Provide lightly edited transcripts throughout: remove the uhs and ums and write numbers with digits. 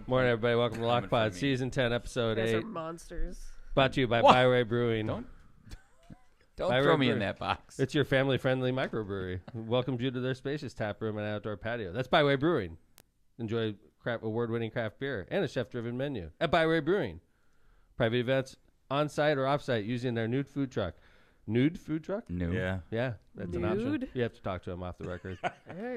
Morning, everybody. Welcome to Lockpod, Season 10, Episode 8. You guys are monsters. Brought to you by Byway Brewing. Don't Byway throw me Brewing. in that box. It's your family-friendly microbrewery. Welcomes you to their spacious tap room and outdoor patio. That's Byway Brewing. Enjoy award-winning craft beer and a chef-driven menu at Byway Brewing. Private events on-site or off-site using their nude food truck. Nude food truck? Nude. Yeah, that's an option. You have to talk to them off the record.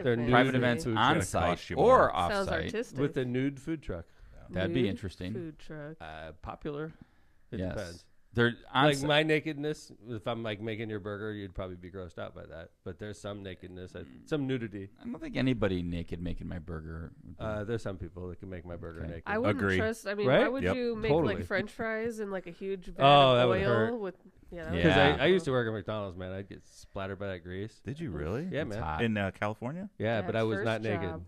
Their nude Private events food on truck. site or off Sounds site. artistic. With a nude food truck. That'd be interesting. Food truck. Popular. It Yes. depends. They're on Like my nakedness, if I'm like making your burger, you'd probably be grossed out by that. But there's some nakedness, some nudity. I don't think anybody naked making my burger. There's some people that can make my burger naked. I wouldn't Agree. trust. I mean, Right? why would you make Totally. like French fries in like a huge vat Oh, that of would oil hurt. with? Yeah. Because Yeah. I used to work at McDonald's, man. I'd get splattered by that grease. Did you really? Yeah, It's man. hot. In California? Yeah, but I was first not naked. job.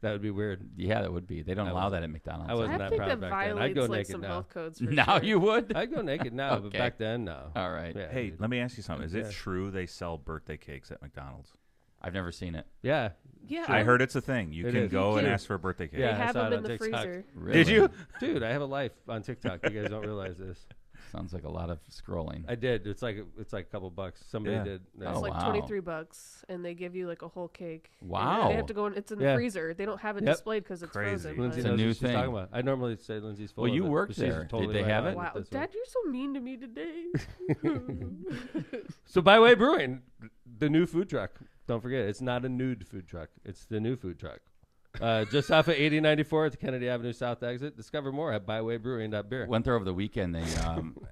That would be weird. Yeah, that would be. They don't I allow wasn't- that at McDonald's. I wasn't I that think proud that back then. I'd violates go like naked some now. health codes. For Now sure. you would. I'd go naked now, but Okay. back then, no. All right. Yeah, Hey, dude. let me ask you something. Is Yeah. it true they sell birthday cakes at McDonald's? I've never seen it. Yeah. Yeah, I heard it's a thing. You It can is. go You and can. ask for a birthday cake. They Yeah, I have saw them it in on the TikTok. freezer. Really? Did you? Dude, I have a life on TikTok. You guys don't realize this. Sounds like a lot of scrolling. I did. It's like a couple bucks. Somebody Yeah. did. It's Oh, like wow. $23, and they give you like a whole cake. And Wow. They have to go in. It's in the Yeah. freezer. They don't have it Yep. displayed because it's Crazy. frozen. Lindsay It's a knows new what she's thing. talking about. I normally say Lindsay's full Well, of you it, worked but she's there. Did totally they right have on it? Wow, this Dad, one. you're so mean to me today. So Byway Brewing, the new food truck. Don't forget, it's not a nude food truck. It's the new food truck. Just off of 8094 at the Kennedy Avenue South exit. Discover more at bywaybrewing.beer. Went there over the weekend. They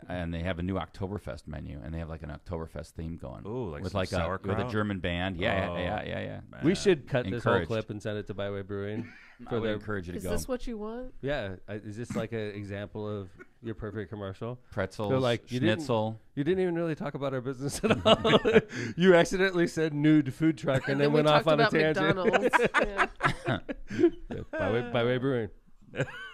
and they have a new Oktoberfest menu, and they have like an Oktoberfest theme going. Ooh, like with some like with a sauerkraut? German band. Yeah, Oh. yeah. We should cut this whole Encouraged. clip and send it to Byway Brewing. I would encourage you to Is go. this what you want? Yeah, is this like an example of your perfect commercial? Pretzels, They're like, you didn't- schnitzel. You didn't even really talk about our business at all. You accidentally said nude food truck and then we went off talked on a about tangent. McDonald's. Yeah. Yeah, Byway Brewing.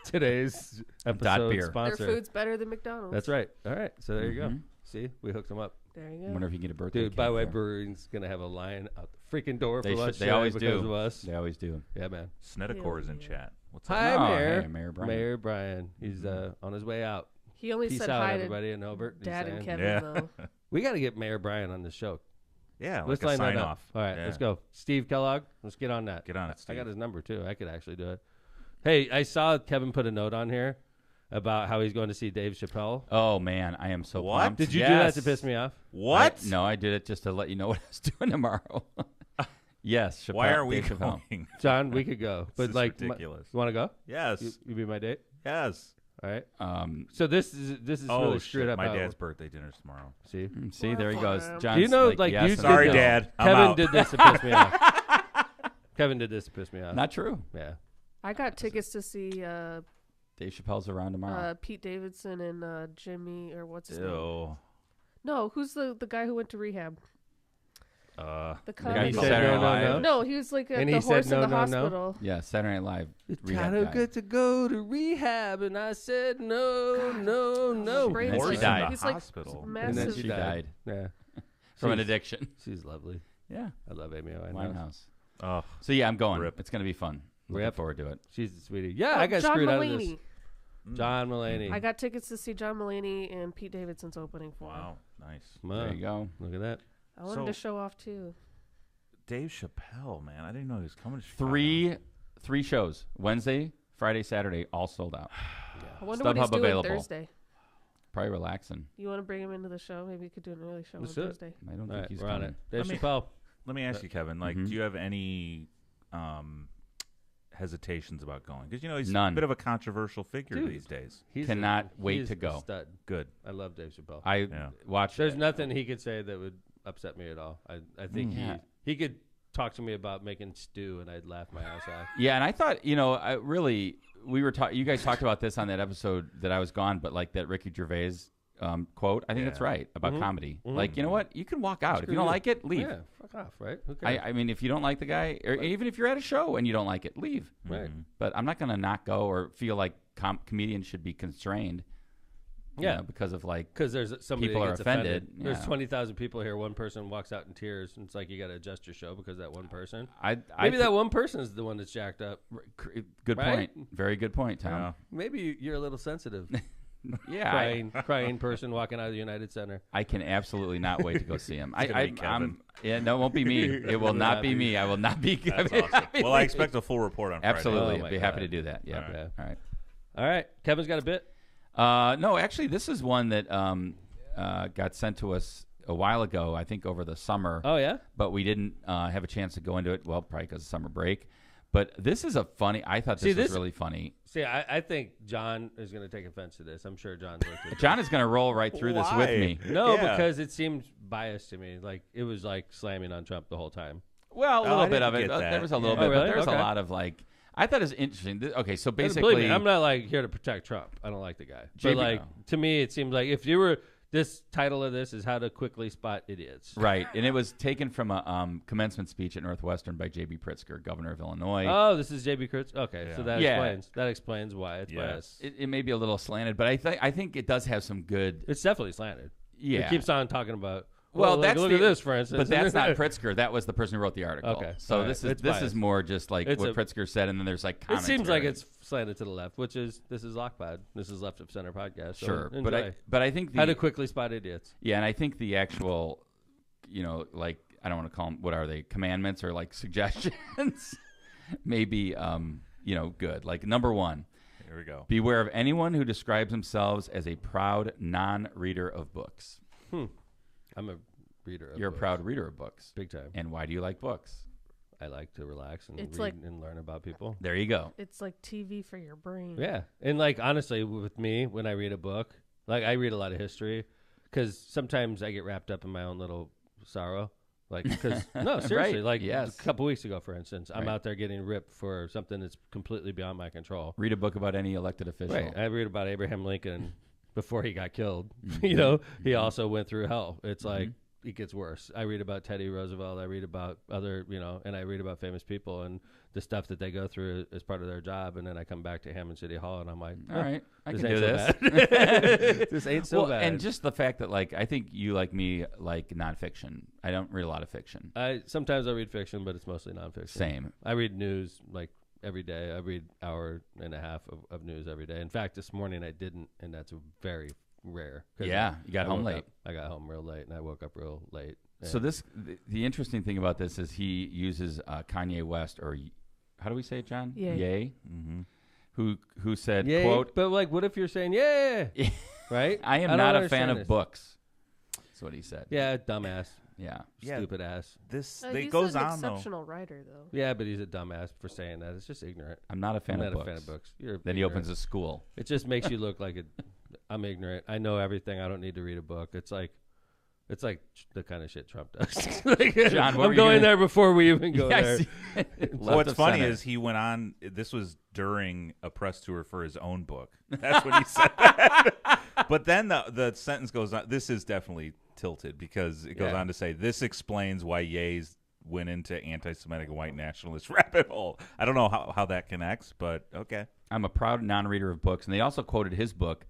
Today's episode beer. Their sponsor. food's better than McDonald's. That's right. All right. So there you go. Mhm. See, we hooked them up. There you I go. wonder if you can get a birthday. Dude, cake Byway there. Brewing's going to have a line out the freaking door They for lunch should- they today always because do. of us. They always do. Yeah, man. Snedecor is in Yeah. chat. What's up? Hi, Oh, Mayor. hey, Mayor Brian. Mayor Brian. He's on his way out. He only Peace said out, hi everybody in Hilbert. he's Dad and saying. Kevin, Yeah. though. We got to get Mayor Brian on the show. Yeah, Let's like a line that sign up. off. All right, Yeah. let's go. Steve Kellogg, let's get on that. Get on it, I Steve. got his number too. I could actually do it. Hey, I saw Kevin put a note on here about how he's going to see Dave Chappelle. Oh man, I am so What? pumped. Did you do that to piss me off? What? No, I did it just to let you know what I was doing tomorrow. Yes. Chappelle, Why are we Dave Chappelle. going? John, we could go. But is like, ridiculous. you want to go? Yes. You be my date? Yes. All right. Um, So this is Oh, really screwed shit. up. My how- dad's birthday dinner's tomorrow. See? see, there he goes. John's Do you know, like, yes you and did Sorry, no. Dad. I'm Kevin out. did this to piss me off. Kevin did this to piss me off. Not true. Yeah. I got tickets to see Dave Chappelle's around tomorrow. Pete Davidson and Jimmy, or what's his name? Ew. No, who's the guy who went to rehab? The guy comedy. who said Saturday no, Night no, Live. no. No, he was like And the he horse said in the no, no, no? hospital. Yeah, Saturday Night Live. It's rehab kind of guy. good to go to rehab, and I said no, no, no. Brain's And she like- died. He's like Hospital. And then massive. she She died. died Yeah, from an She's- addiction. she's lovely. Yeah, I love Amy Winehouse. Winehouse. Oh, So yeah, I'm going. Rip. It's gonna be fun. We're Looking up. forward to it. She's a sweetie. Yeah, Oh, I got John screwed out of this. Mulaney. John Mulaney. I got tickets to see John Mulaney and Pete Davidson's opening for him. wow. Nice. There you go. Look at that. I wanted to show off too. Dave Chappelle, man. I didn't know he was coming to Chicago. Three shows. Wednesday, Friday, Saturday, all sold out. I wonder what he's StubHub doing available. Thursday. Probably relaxing. You want to bring him into the show? Maybe we could do an early show Let's on do it. Thursday. I don't All think right, he's we're on coming. it. Dave Let me- Chappelle. Let me ask you, Kevin. Like, Mhm. do you have any hesitations about going? Because, you know, he's None. a bit of a controversial figure Dude. these days. Cannot wait he's to a go. Stud. Good. I love Dave Chappelle. I Yeah. watched. There's nothing he could say that would upset me at all. I think Yeah. he could talk to me about making stew, and I'd laugh my ass off. Yeah, and I thought, you know, we were you guys talked about this on that episode that I was gone, but like that Ricky Gervais quote, I think that's Yeah. right about Mhm. comedy. Mhm. Like, you know what? You can walk out. If Screw you don't you. like it, leave. Yeah, fuck off, right? Who cares? I mean, if you don't like the guy, or even if you're at a show and you don't like it, leave. Right. Mhm. But I'm not going to not go or feel like comedians should be constrained Yeah. because of like Because there's somebody people that are gets offended. offended. There's Yeah. 20,000 people here. One person walks out in tears, and it's like you got to adjust your show because of that one person. Maybe That one person is the one that's jacked up. good right? point. Very good point, Tom. Yeah. Maybe you're a little sensitive. Yeah, crying person walking out of the United Center. I can absolutely not wait to go see him. gonna be Kevin. No, it won't be me. It will not be me. I will not be. That's awesome. Well, I expect a full report on Friday. Absolutely, Oh, I'd be my happy God. to do that. Yeah. All right. All right. All right. Kevin's got a bit. No, actually, this is one that got sent to us a while ago. I think over the summer. Oh, yeah? But we didn't have a chance to go into it. Well, probably because of summer break. But this is a funny. I thought this was really funny. See, I think John is going to take offense to this. I'm sure John's looked at John is going to roll right through this with Why? me. No, Yeah. because it seemed biased to me. Like, it was like slamming on Trump the whole time. Well, a Oh, little I bit didn't of it. get that. There was a little Yeah. bit, Oh, really? but there's Okay. a lot of like. I thought it was interesting. Okay, so Believe basically, me, I'm not like here to protect Trump. I don't like the guy. JB But like to me, it seems like if you were this title of this is how to quickly spot idiots. right, and it was taken from a commencement speech at Northwestern by J.B. Pritzker, governor of Illinois. Oh, this is J.B. Kurtz. Okay, so Yeah. that explains why it's Yes. biased. It may be a little slanted, but I think it does have some good. It's definitely slanted. Yeah. It keeps on talking about. Well, like, that's look the- at this, for instance. But that's not Pritzker. That was the person who wrote the article. Okay. So All right. this It's is biased. more just like It's what a- Pritzker said, and then there's like It commentary. seems like it's slanted to the left, which is this is Lockpod. This is Left of Center podcast. So sure, enjoy. but I think How to quickly spot idiots. yeah, and I think the actual, like I don't want to call them what are they commandments or like suggestions, maybe good. Like number 1, Here we go. beware of anyone who describes themselves as a proud non-reader of books. I'm a reader. Of You're a books. proud reader of books, Big time. and why do you like books? I like to relax and It's read like- and learn about people. There you go. It's like TV for your brain. Yeah, and like honestly, with me, when I read a book, like I read a lot of history, because sometimes I get wrapped up in my own little sorrow. Like, because no, seriously, Right, like yes. a couple weeks ago, for instance, I'm Right. out there getting ripped for something that's completely beyond my control. Read a book about any elected official. Right, I read about Abraham Lincoln before he got killed. Mm-hmm. He also went through hell. It's like it gets worse. I read about Teddy Roosevelt. I read about other, and I read about famous people and the stuff that they go through as part of their job. And then I come back to Hammond City Hall and I'm like, All right, I can ain't do so this. bad. This ain't so Well, bad. and just the fact that like I think you like me like nonfiction. I don't read a lot of fiction. Sometimes I read fiction, but it's mostly nonfiction. Same. I read news like every day. I read hour and a half of news every day. In fact, this morning I didn't, and that's very rare. 'Cause Yeah, you got I home woke late. up- I got home real late, and I woke up real late. So the interesting thing about this is he uses Kanye West, or how do we say it, John? Yay. Yay. Mm-hmm. Who said, Yay, quote, but like, what if you're saying yeah, right? I am don't not a fan understand of this. books. That's what he said. Yeah, dumbass, Yeah. Yeah. stupid ass. This He's goes an on though. exceptional writer, though. Yeah, but he's a dumbass for saying that. It's just ignorant. I'm not a fan I'm of not books. a fan of books. You're Then he ignorant. opens a school. It just makes you look like I'm ignorant. I know everything. I don't need to read a book. It's like the kind of shit Trump does. Like, John, what were I'm you going gonna- there before we even go there. What's funny is he went on. This was during a press tour for his own book. That's when he said that. But then the sentence goes on. This is definitely tilted because it goes Yeah. on to say this explains why Ye's went into anti-Semitic and white nationalist rabbit hole. I don't know how that connects, but okay. I'm a proud non-reader of books. And they also quoted his book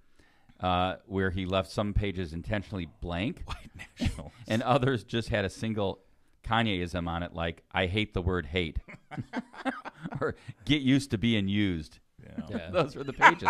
where he left some pages intentionally blank White nationalist. and others just had a single Kanyeism on it, like, I hate the word hate. Or get used to being used. Yeah. Yeah. Those were the pages.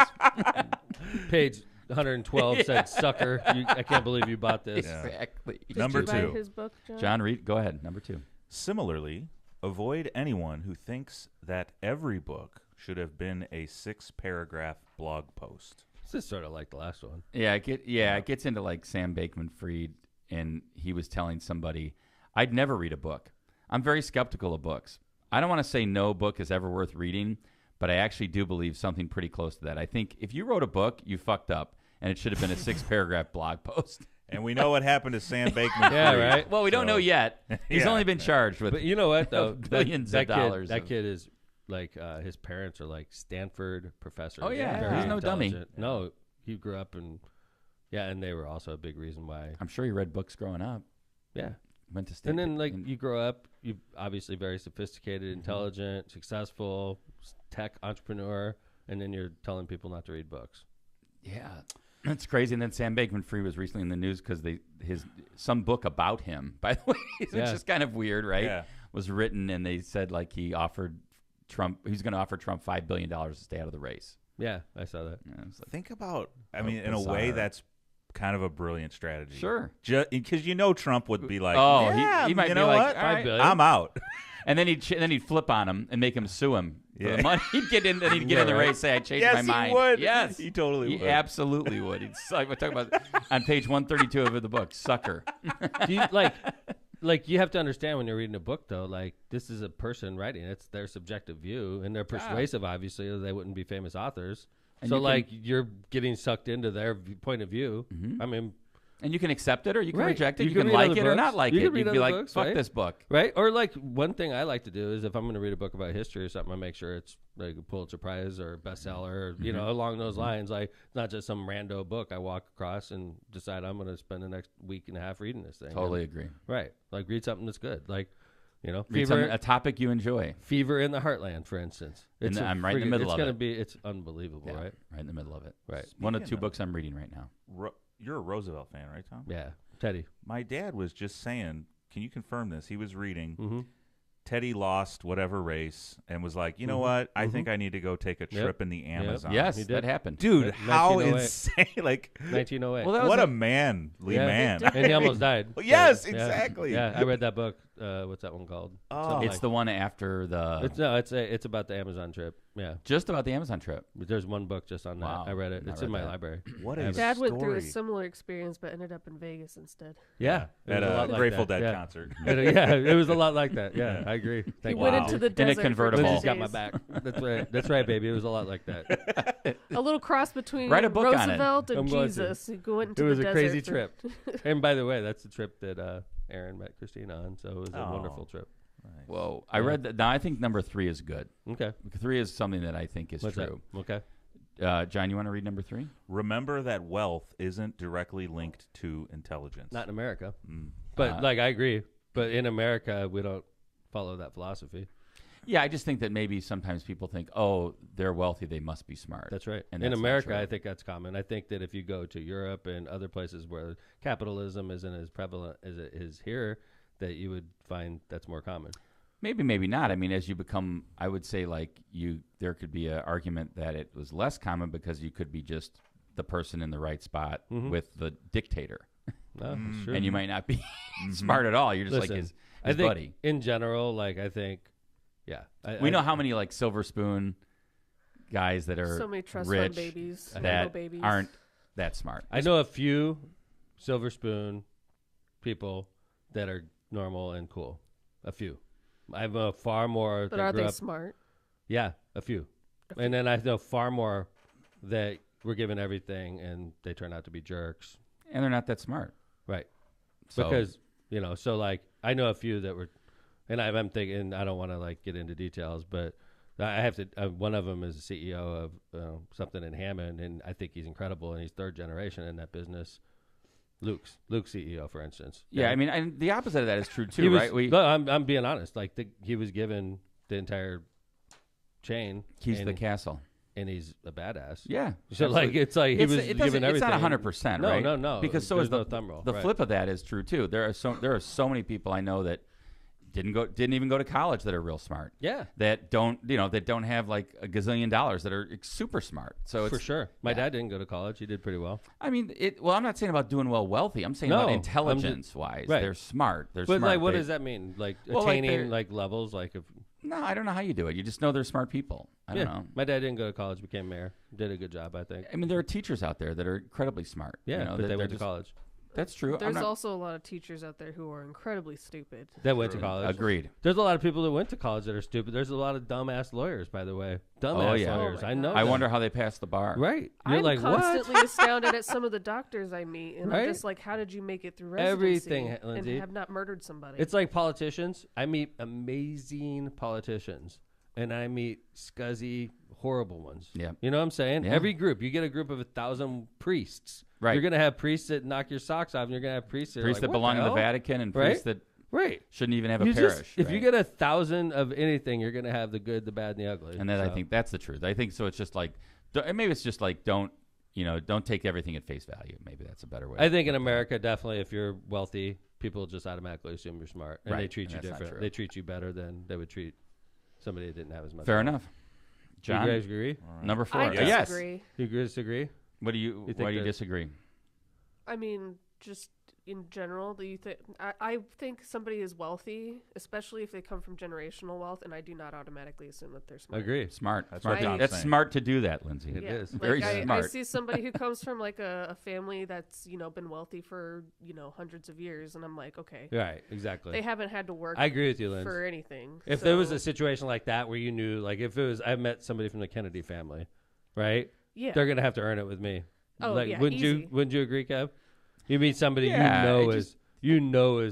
Page 112 said, "Sucker, I can't believe you bought this." Yeah. Exactly. Did Number you buy 2. his book, John? John, read. Go ahead. Number 2. Similarly, avoid anyone who thinks that every book should have been a 6-paragraph blog post. This is sort of like the last one. Yeah, it gets into like Sam Bankman-Fried, and he was telling somebody, I'd never read a book. I'm very skeptical of books. I don't want to say no book is ever worth reading, but I actually do believe something pretty close to that. I think if you wrote a book, you fucked up, and it should have been a 6-paragraph blog post. And we know what happened to Sam Bankman. Yeah, right. Well, we don't know yet. He's Yeah. only been charged with But you know what though? billions that of dollars. That kid is like his parents are like Stanford professors. Oh, yeah. Very He's no dummy. intelligent. No, he grew up and they were also a big reason why. I'm sure he read books growing up. Yeah. Went to state. And then, like, you grow up, you obviously very sophisticated, intelligent, successful, tech entrepreneur, and then you're telling people not to read books. yeah. That's crazy. And then Sam Bankman-Fried was recently in the news because some book about him, by the way, it's just kind of weird, right? Yeah. Was written, and they said like he was going to offer Trump $5 billion to stay out of the race. Yeah, I saw that. Yeah, like, think about, I mean, in a way, that's kind of a brilliant strategy. Sure. Because Trump would be like, he might you be know like, what? $5 billion. I'm out. And then he'd flip on him and make him sue him for the money. He'd get in the race, say I changed my mind. He would. Yes, he totally would. He absolutely would. He'd we're talking about on page 132 of the book, sucker. Do you you have to understand when you're reading a book though, like this is a person writing. It's their subjective view, and they're persuasive. Obviously, or they wouldn't be famous authors. And so you're getting sucked into their point of view. I mean. And you can accept it or you can reject it. You can can like it or not like it. You can be like, books, fuck this book. Right? Or like one thing I like to do is if I'm going to read a book about history or something, I make sure it's like a Pulitzer Prize or bestseller or, you know, along those lines. Like it's not just some rando book I walk across and decide I'm going to spend the next week and a half reading this thing. Totally agree. Right. Like read something that's good. Like, you know, read a topic you enjoy. Fever in the Heartland, for instance. I'm right in the middle of it. It's unbelievable, right? Right in the middle of it. Right. One of the 2 books I'm reading right now. You're a Roosevelt fan, right, Tom? Yeah. Teddy. My dad was just saying, can you confirm this? He was reading, Teddy lost whatever race and was like, you know what? I think I need to go take a trip in the Amazon. Yes, that happened. Dude, how insane. Like 1908. Well, what a manly man. And he almost died. Yes, exactly. Yeah, I read that book. What's that one called? It's the one after the... It's about the Amazon trip. Yeah. Just about the Amazon trip. There's one book just on that. I read it. It's in my library. What a Dad story. went through a similar experience but ended up in Vegas instead. Yeah. At a Grateful Dead concert. Yeah, it was a lot like that. Yeah, I agree. He went into the desert in a convertible. Lindsay's got my back. That's right. That's right, baby. It was a lot like that. A little cross between Write a book on it. Roosevelt and Jesus. He went into it was the a desert crazy trip. And by the way, that's the trip that Aaron met Christina on, so it was a wonderful trip. Nice. Whoa. I read that. Now, I think number 3 is good. Okay. 3 is something that I think is What's true. That? Okay. John, you want to read number 3? Remember that wealth isn't directly linked to intelligence. Not in America. But, I agree. But in America, we don't follow that philosophy. Yeah, I just think that maybe sometimes people think, oh, they're wealthy, they must be smart. That's right. And in America, I think that's common. I think that if you go to Europe and other places where capitalism isn't as prevalent as it is here, that you would find that's more common. Maybe, maybe not. I mean, as you become, I would say, there could be an argument that it was less common because you could be just the person in the right spot with the dictator. No, that's true. And you might not be smart at all. You're just like his I think buddy. In general, we know how many silver spoon guys that are so many trust rich fund babies, that babies. aren't that smart. I know a few silver spoon people that are normal and cool. A few. I have far more. But are they smart? Yeah, a few. And then I know far more that were given everything and they turn out to be jerks. And they're not that smart. Right. So, because, I know a few that were, and I'm thinking, I don't want to get into details, but I have to, one of them is the CEO of something in Hammond, and I think he's incredible, and he's 3rd generation in that business. Luke's CEO, for instance. Yeah, I mean, the opposite of that is true too, right? I'm being honest. He was given the entire chain. Keys the castle. And he's a badass. Yeah. So he was given everything. It's not 100%, right? No. Because so is no thumb roll. The flip of that is true too. There are so many people I know that didn't even go to college that are real smart. Yeah. That don't have a gazillion dollars that are super smart. So for sure. My dad didn't go to college. He did pretty well. I mean, I'm not saying about doing well wealthy. I'm saying about intelligence wise. Right. They're smart. They're smart. But what does that mean? Attaining levels if No, I don't know how you do it. You just know they're smart people. I don't know. My dad didn't go to college, became mayor. Did a good job, I think. I mean, there are teachers out there that are incredibly smart. Yeah, but they went to college. That's true. There's also a lot of teachers out there who are incredibly stupid. That went to college. Agreed. There's a lot of people that went to college that are stupid. There's a lot of dumbass lawyers, by the way. Lawyers. I know. I wonder how they pass the bar. Right. You're I'm constantly astounded at some of the doctors I meet, and I'm just like, how did you make it through residency everything, Lindsay, and have not murdered somebody? It's like politicians. I meet amazing politicians, and I meet scuzzy, horrible ones. Yeah. You know what I'm saying? Yeah. Every group, you get a group of 1,000 priests. Right. You're going to have priests that knock your socks off, and you're going to have priests that belong in the Vatican, and priests that shouldn't even have a parish. If you get 1,000 of anything, you're going to have the good, the bad, and the ugly. And then I think that's the truth. I think so. It's just maybe it's just don't don't take everything at face value. Maybe that's a better way. I think in America, definitely, if you're wealthy, people just automatically assume you're smart, and Right, they treat and you that's not different. true. They treat you better than they would treat somebody that didn't have as much. Fair wealth. enough. Do you John, guys agree? number 4. I Yes. disagree. You guys disagree? What do you? think Why do you that- disagree? I mean, just in general, do you think? I think somebody is wealthy, especially if they come from generational wealth, and I do not automatically assume that they're smart. Agree. Smart. That's smart what to- John's that's saying. smart to do that, Lindsay. It is. Very I smart. see somebody who comes from like a family that's been wealthy for hundreds of years, and I'm like, okay, Right. Exactly. they haven't had to work I agree with you, Linz. for anything. If there was so- a situation like that where you knew, like, if it was, I met somebody from the Kennedy family, right? yeah, They're gonna have to earn it with me. Oh, like, yeah, wouldn't easy. you agree, Kev? You meet somebody Yeah, it is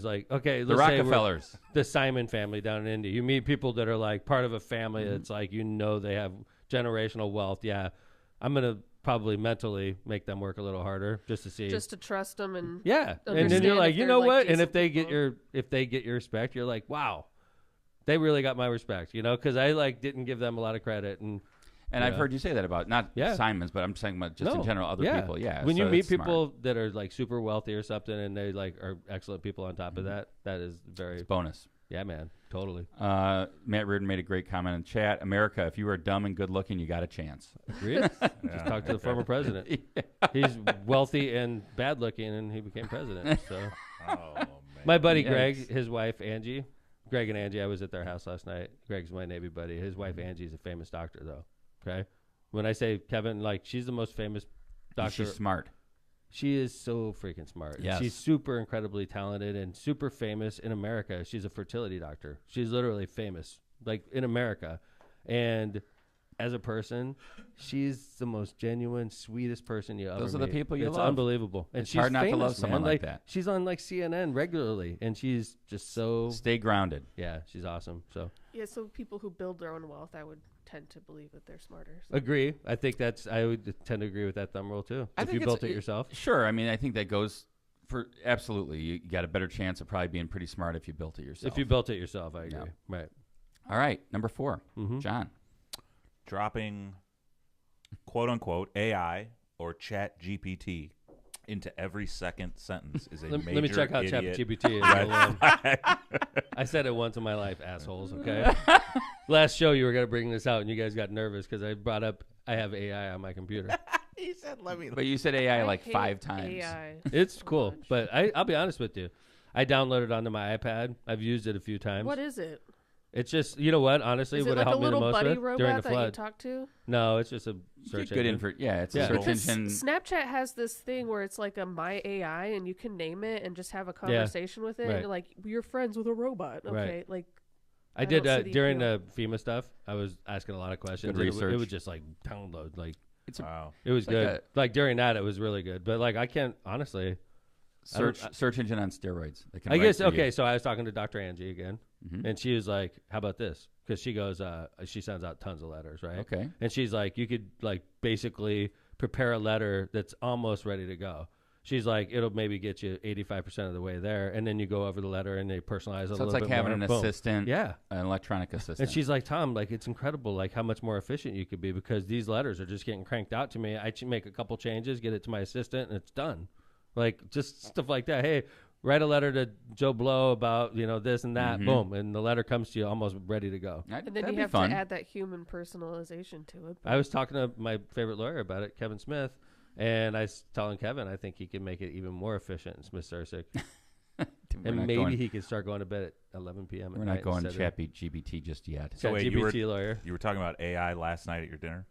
like, okay, The let's say we're Rockefellers. the Simon family down in India. You meet people that are like part of a family that's like, they have generational wealth. Yeah, I'm gonna probably mentally make them work a little harder just to see. just to trust them and Yeah, and then understand you're like, if you they're, know like, what? And if decent they people. get your respect, you're like, wow, they really got my respect, because I like didn't give them a lot of credit. And I've Yeah. heard you say that about not Yeah. Simons, but I'm saying about just in No, general other people. Yeah. when so you meet it's smart. people that are like super wealthy or something, and they like are excellent people on top of that, that is very it's bonus. yeah, man, totally. Matt Reardon made a great comment in chat. America, if you are dumb and good looking, you got a chance. Agreed. Just talk to the former president. He's wealthy and bad looking, and he became president. So Oh, man. my buddy Yikes. Greg, his wife Angie, Greg and Angie, I was at their house last night. Greg's my Navy buddy. His wife Angie is a famous doctor, though. Okay, when I say Kevin, like she's the most famous doctor. She's smart. She is so freaking smart. Yes. She's super incredibly talented and super famous in America. She's a fertility doctor. She's literally famous, like in America. And as a person, she's the most genuine, sweetest person you ever Those are the meet. people you it's love. unbelievable. And It's she's hard not to famous, love someone man. like that. She's on like CNN regularly, and she's just so Stay grounded. yeah, she's awesome. So yeah, so people who build their own wealth, I would tend to believe that they're smarter. So. agree. I think I would tend to agree with that thumb rule too. I If think you built it yourself. Sure. I mean, I think that goes for absolutely. You got a better chance of probably being pretty smart if you built it yourself. If you built it yourself, I agree. Yeah. Right. All right, number 4, Mhm. John. Dropping quote unquote AI or Chat GPT into every second sentence is a major Let me check out idiot. ChatGPT. I said it once in my life, assholes. Okay. Last show you were gonna bring this out, and you guys got nervous because I brought up I have AI on my computer. He said, "Let me." But you said AI like hate 5 times. AI. It's so cool, much. but I'll be honest with you. I downloaded it onto my iPad. I've used it a few times. What is it? It's just, you know what? Honestly, Is it what like a helped me the little most buddy with during the robot that you flood. talk to? No, it's just a Get search good engine. it's Yeah. a search Because engine. Snapchat has this thing where it's like a My AI, and you can name it and just have a conversation with it. right. And you're like, you're friends with a robot. Okay, Right. like I don't did see the during appeal. the FEMA stuff. I was asking a lot of questions. Good and research. It would just like download. Like Wow. it was like good. Like during that, it was really good. But like I can't honestly. search engine on steroids. They can I write guess for you. okay. So I was talking to Dr. Angie again, Mhm. and she was like, "How about this?" Because she goes, she sends out tons of letters, right? Okay. And she's like, "You could like basically prepare a letter that's almost ready to go." She's like, "It'll maybe get you 85% of the way there, and then you go over the letter and they personalize it a So little it's like bit having more. an Boom. assistant, Yeah. an electronic assistant. And she's like, Tom, like it's incredible, like how much more efficient you could be because these letters are just getting cranked out to me. I make a couple changes, get it to my assistant, and it's done. Like just stuff like that. Hey, write a letter to Joe Blow about this and that. Mhm. Boom, and the letter comes to you almost ready to go. and then That'd you be have fun. to add that human personalization to it. I was talking to my favorite lawyer about it, Kevin Smith, and I was telling Kevin I think he can make it even more efficient in Smith Sarsic, We're and not maybe going- he could start going to bed at 11 p.m. We're at not night going instead of- ChatGPT just yet. So wait, you were- ChatGPT lawyer. You were talking about AI last night at your dinner.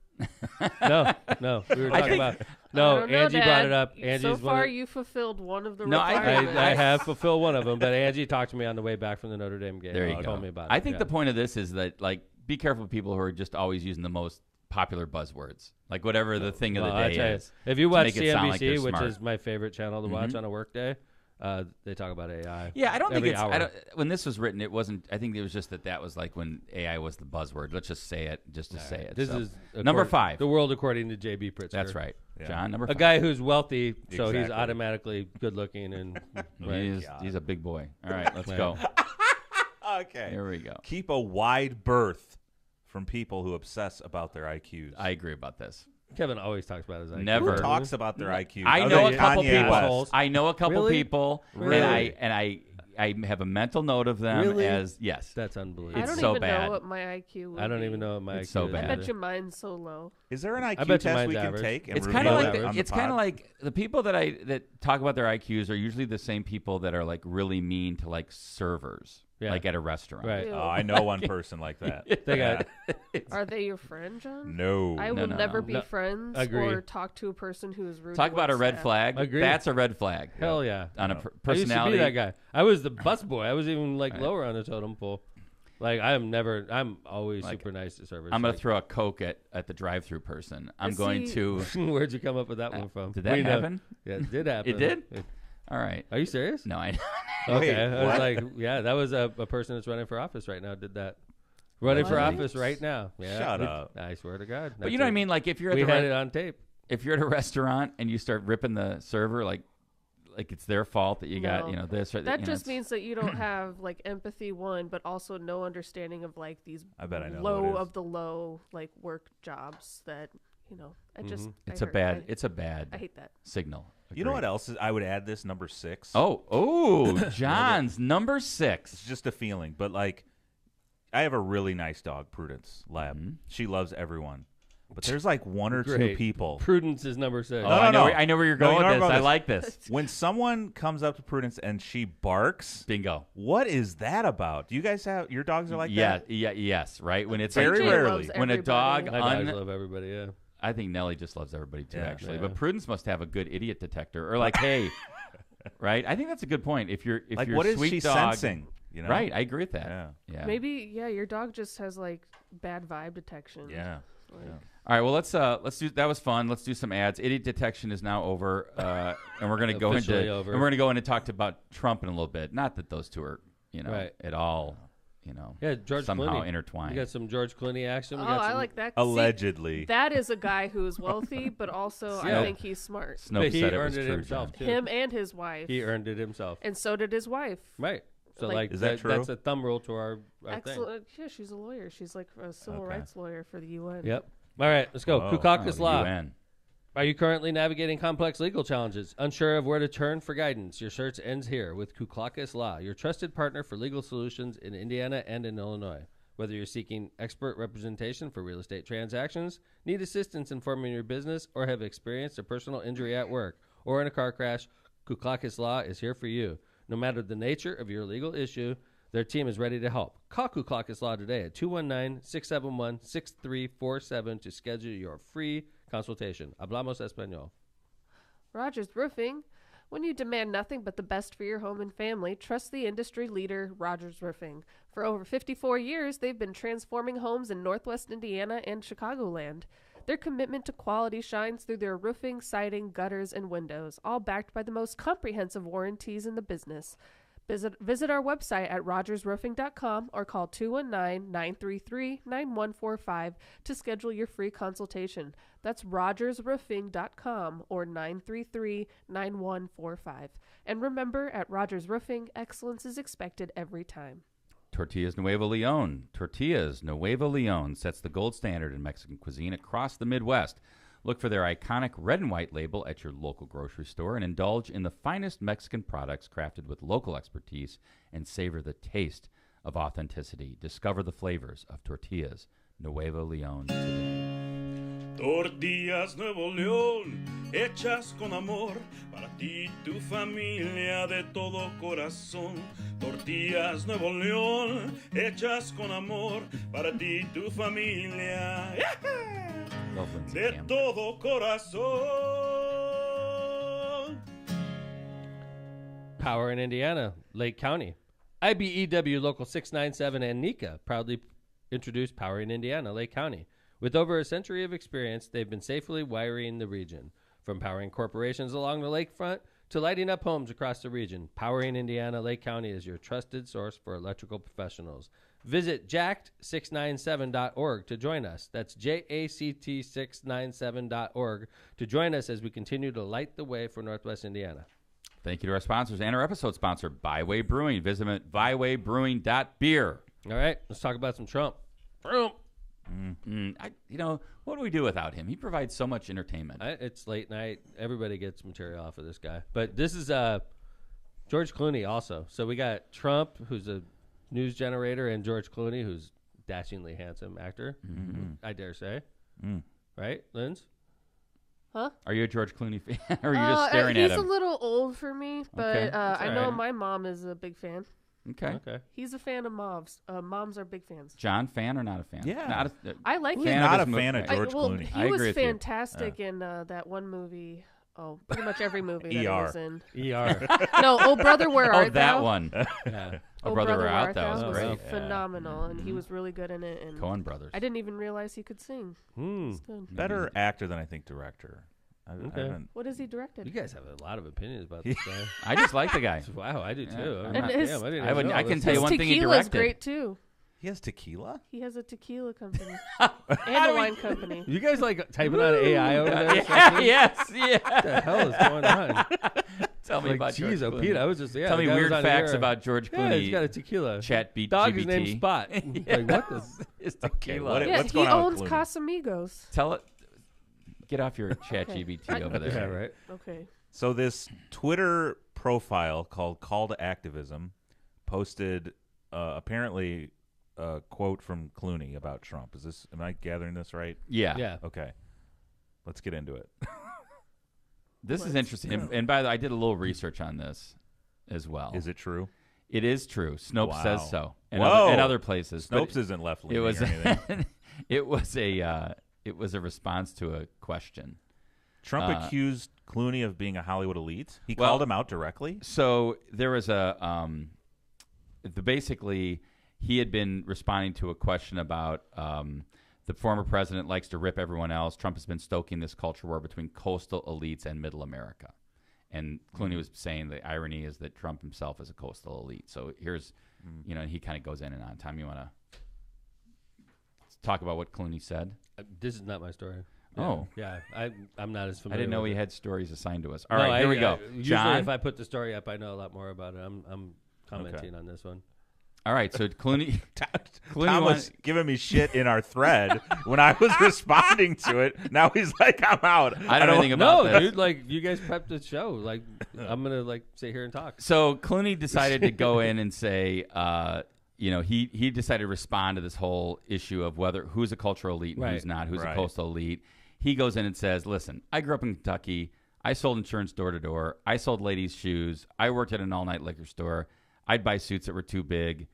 No, we were talking about. I No, don't know, Angie brought Dad. it up. So Angie's far, one. you fulfilled one of the No, I- requirements. I have fulfilled one of them, but Angie talked to me on the way back from the Notre Dame game. There you and go. Told me about it. I think yeah. the point of this is that, like, be careful with people who are just always using the most popular buzzwords, like whatever the thing of the Well, I day tell you, is. if you to watch make it sound like CNBC, they're which smart. is my favorite channel to watch Mhm. on a work day, they talk about AI. Yeah, I don't think every it's. hour. When this was written, it wasn't. I think it was just that was like when AI was the buzzword. Let's just say it, just to say it. This So, is number 5. The world according to J.B. Pritzker. That's right, Yeah. John. Number A 5. guy who's wealthy, so he's Exactly. automatically good looking and right. He's a big boy. All right, let's Right. go. Okay. Here we go. Keep a wide berth from people who obsess about their IQs. I agree about this. Kevin always talks about his IQ. Never. Who talks about their IQ? I Other know than a couple Kanye people. West. I know a couple Really? people, Really? and I have a mental note of them Really? as yes. That's unbelievable. I It's don't so even bad. know what my IQ would I don't be. even know what my It's IQ so is. bad. I bet either. you mine's so low. Is there an bet IQ you test mine's we can average. take? And It's reveal kind of it like on the it's kind of pod? like the people that talk about their IQs are usually the same people that are like really mean to like servers, Yeah. like at a restaurant. Right. Ew. Oh, I know one person like that. They got Are they your friend, John? No. I No, will no, never no. be No. friends Agree. or talk to a person who is rude. Talk to about a work red staff. flag. Agree. That's a red flag. hell yeah. On a No. I used to personality. be that guy. I was the bus boy. I was even like Right. lower on the totem pole. Like I'm always Like, super nice to servers. I'm gonna like, throw a Coke at the drive-through person. I'm See- going to. Where'd you come up with that one from? Did that We know. happen? Yeah, it did happen. It did? All right. Are you serious? No, I. Okay. Wait, I was what? like, yeah, that was a person that's running for office right now. Did that? Running for What? office right now. Yeah. Shut up. I swear to God. But you know what I mean? Like if you're at We the had it on tape. if you're at a restaurant and you start ripping the server like it's their fault that you got No. this or That you know, just it's- means that you don't have like empathy, one, but also no understanding of like these I bet I know who low it is. of the low like work jobs that I just it's I a hurt- bad I, it's a bad I hate that. signal. You know Agreed. what else is? I would add this number 6. Oh, John's number It's 6. just a feeling, but like, I have a really nice dog, Prudence Lab. Mhm. She loves everyone, but there's like one or two Great. people. Prudence is number 6. Oh, No, I know. no. I know where you're No, going you know with where this. I'm I going like this. When someone comes up to Prudence and she barks, Bingo. what is that about? Do you guys have your dogs are like that? Yes, right. When it's Very like, rarely. loves when a dog everybody. My dogs love everybody. Yeah. I think Nelly just loves everybody too, Yeah. actually. Yeah. But Prudence must have a good idiot detector, or like, hey, right? I think that's a good point. If you're Like, your what is sweet she dog, sensing? You know? right? I agree with that. Yeah. Yeah. Maybe your dog just has like bad vibe detection. Yeah. Like, Yeah. All right. Well, let's do. That was fun. Let's do some ads. Idiot detection is now over, and we're gonna go into Officially over. and we're gonna go in and talk about Trump in a little bit. Not that those two are, Right. at all, Yeah, George somehow Clooney. intertwined. We got some George Clooney action. Oh, We got I some, like that. See, Allegedly. that is a guy who's wealthy, but also Yeah. I think he's smart. Snopes But he said it earned was it true, himself, John. too. Him and his wife. He earned it himself. And so did his wife. Right. So, Like- like, Is that true? that's a thumb rule to our thing. Excellent. Yeah, she's a lawyer. She's like a civil Okay. rights lawyer for the UN. Yep. All right, let's go. Whoa. Kukakis Oh, Law. UN. Are you currently navigating complex legal challenges? Unsure of where to turn for guidance? Your search ends here with Kukakis Law, your trusted partner for legal solutions in Indiana and in Illinois. Whether you're seeking expert representation for real estate transactions, need assistance in forming your business, or have experienced a personal injury at work or in a car crash, Kukakis Law is here for you. No matter the nature of your legal issue, their team is ready to help. Call Kukakis Law today at 219-671-6347 to schedule your free consultation. Hablamos español. Rogers Roofing. When you demand nothing but the best for your home and family, trust the industry leader, Rogers Roofing. For over 54 years, they've been transforming homes in Northwest Indiana and Chicagoland. Their commitment to quality shines through their roofing, siding, gutters, and windows, all backed by the most comprehensive warranties in the business. Visit our website at rogersroofing.com or call 219-933-9145 to schedule your free consultation. That's rogersroofing.com or 933-9145. And remember, at Rogers Roofing, excellence is expected every time. Tortillas Nuevo Leon. Tortillas Nuevo Leon sets the gold standard in Mexican cuisine across the Midwest. Look for their iconic red and white label at your local grocery store and indulge in the finest Mexican products crafted with local expertise and savor the taste of authenticity. Discover the flavors of Tortillas Nuevo Leon today. Tortillas Nuevo León, hechas con amor, para ti y tu familia de todo corazón. Tortillas Nuevo León, hechas con amor, para ti y tu familia Love Lindsay de Campbell. todo corazón. Power in Indiana, Lake County. IBEW Local 697 and NECA proudly introduced Power in Indiana, Lake County. With over a century of experience, they've been safely wiring the region. From powering corporations along the lakefront to lighting up homes across the region, Power in Indiana, Lake County is your trusted source for electrical professionals. Visit jacked697.org to join us. That's JACT697.org to join us as we continue to light the way for Northwest Indiana. Thank you to our sponsors and our episode sponsor, Byway Brewing. Visit them at bywaybrewing.beer. All right, let's talk about some Trump. Trump. What do we do without him? He provides so much entertainment. It's late night. Everybody gets material off of this guy. But this is George Clooney also. So we got Trump, who's a news generator, and George Clooney, who's dashingly handsome actor, I dare say. Right, Linz? Huh? Are you a George Clooney fan? Or are you just staring at him? He's a little old for me, but Okay. I know my mom is a big fan. Okay. He's a fan of moms. Moms are big fans. John, fan or not a fan? Yeah. I like Who's him. not a his fan of movie? George Clooney? He I agree was with you. fantastic in that one movie. Oh, pretty much every movie that he was in. ER. No, Oh Brother, Where Art that Thou? one. Yeah. Oh, Brother, Where Art Thou was was great. phenomenal, and he was really good in it. And Coen Brothers. I didn't even realize he could sing. It's good. Better actor than I think director. I haven't- What has he directed? You guys have a lot of opinions about this guy. I just like the guy. Wow, I do too. And I his- damn, I didn't I even would- know I can this. tell you His one thing he tequila's directed. great too. He has tequila? He has a tequila company and a wine company. You guys like typing on AI over there? or Yeah, something? yes, yeah. What the hell is going on? Tell me Like, about George geez, oh, Clooney. Pete, I was just Tell the me guy weird was on facts here. about George Yeah, Clooney. he's got a tequila. Chat beat Dog GBT. is named Spot. Like, what the? It's tequila. what- Yeah, what's he going on owns with Clooney? Casamigos. Tell it. Get off your Chat GBT over there. Yeah, right. Okay. So this Twitter profile called Call to Activism posted apparently a quote from Clooney about Trump. Am I gathering this right? Yeah. Yeah. Okay. Let's get into it. This is interesting. And by the way, I did a little research on this as well. Is it true? It is true. Snopes Wow. says so. And Whoa. other places. But Snopes isn't left it leaning was or anything. it was a response to a question. Trump accused Clooney of being a Hollywood elite. He Well- called him out directly. So there was basically he had been responding to a question about the former president likes to rip everyone else. Trump has been stoking this culture war between coastal elites and middle America. And Clooney was saying the irony is that Trump himself is a coastal elite. So here's, he kind of goes in and on. Tom, you want to talk about what Clooney said? This is not my story. Oh. Yeah, I'm not as I familiar. didn't know with he it. had stories assigned to us. All No, right, here we go. Usually, John? if I put the story up, I know a lot more about it. I'm commenting on this one. All right, so Clooney. Tom was giving me shit in our thread when I was responding to it. Now he's like, I'm out. I don't know anything about No, this. dude, like you guys prepped the show. Like I'm gonna sit here and talk. So Clooney decided to go in and say, he decided to respond to this whole issue of who's a cultural elite and who's not, who's a coastal elite. He goes in and says, listen, I grew up in Kentucky. I sold insurance door to door. I sold ladies' shoes. I worked at an all-night liquor store. I'd buy suits that were too big.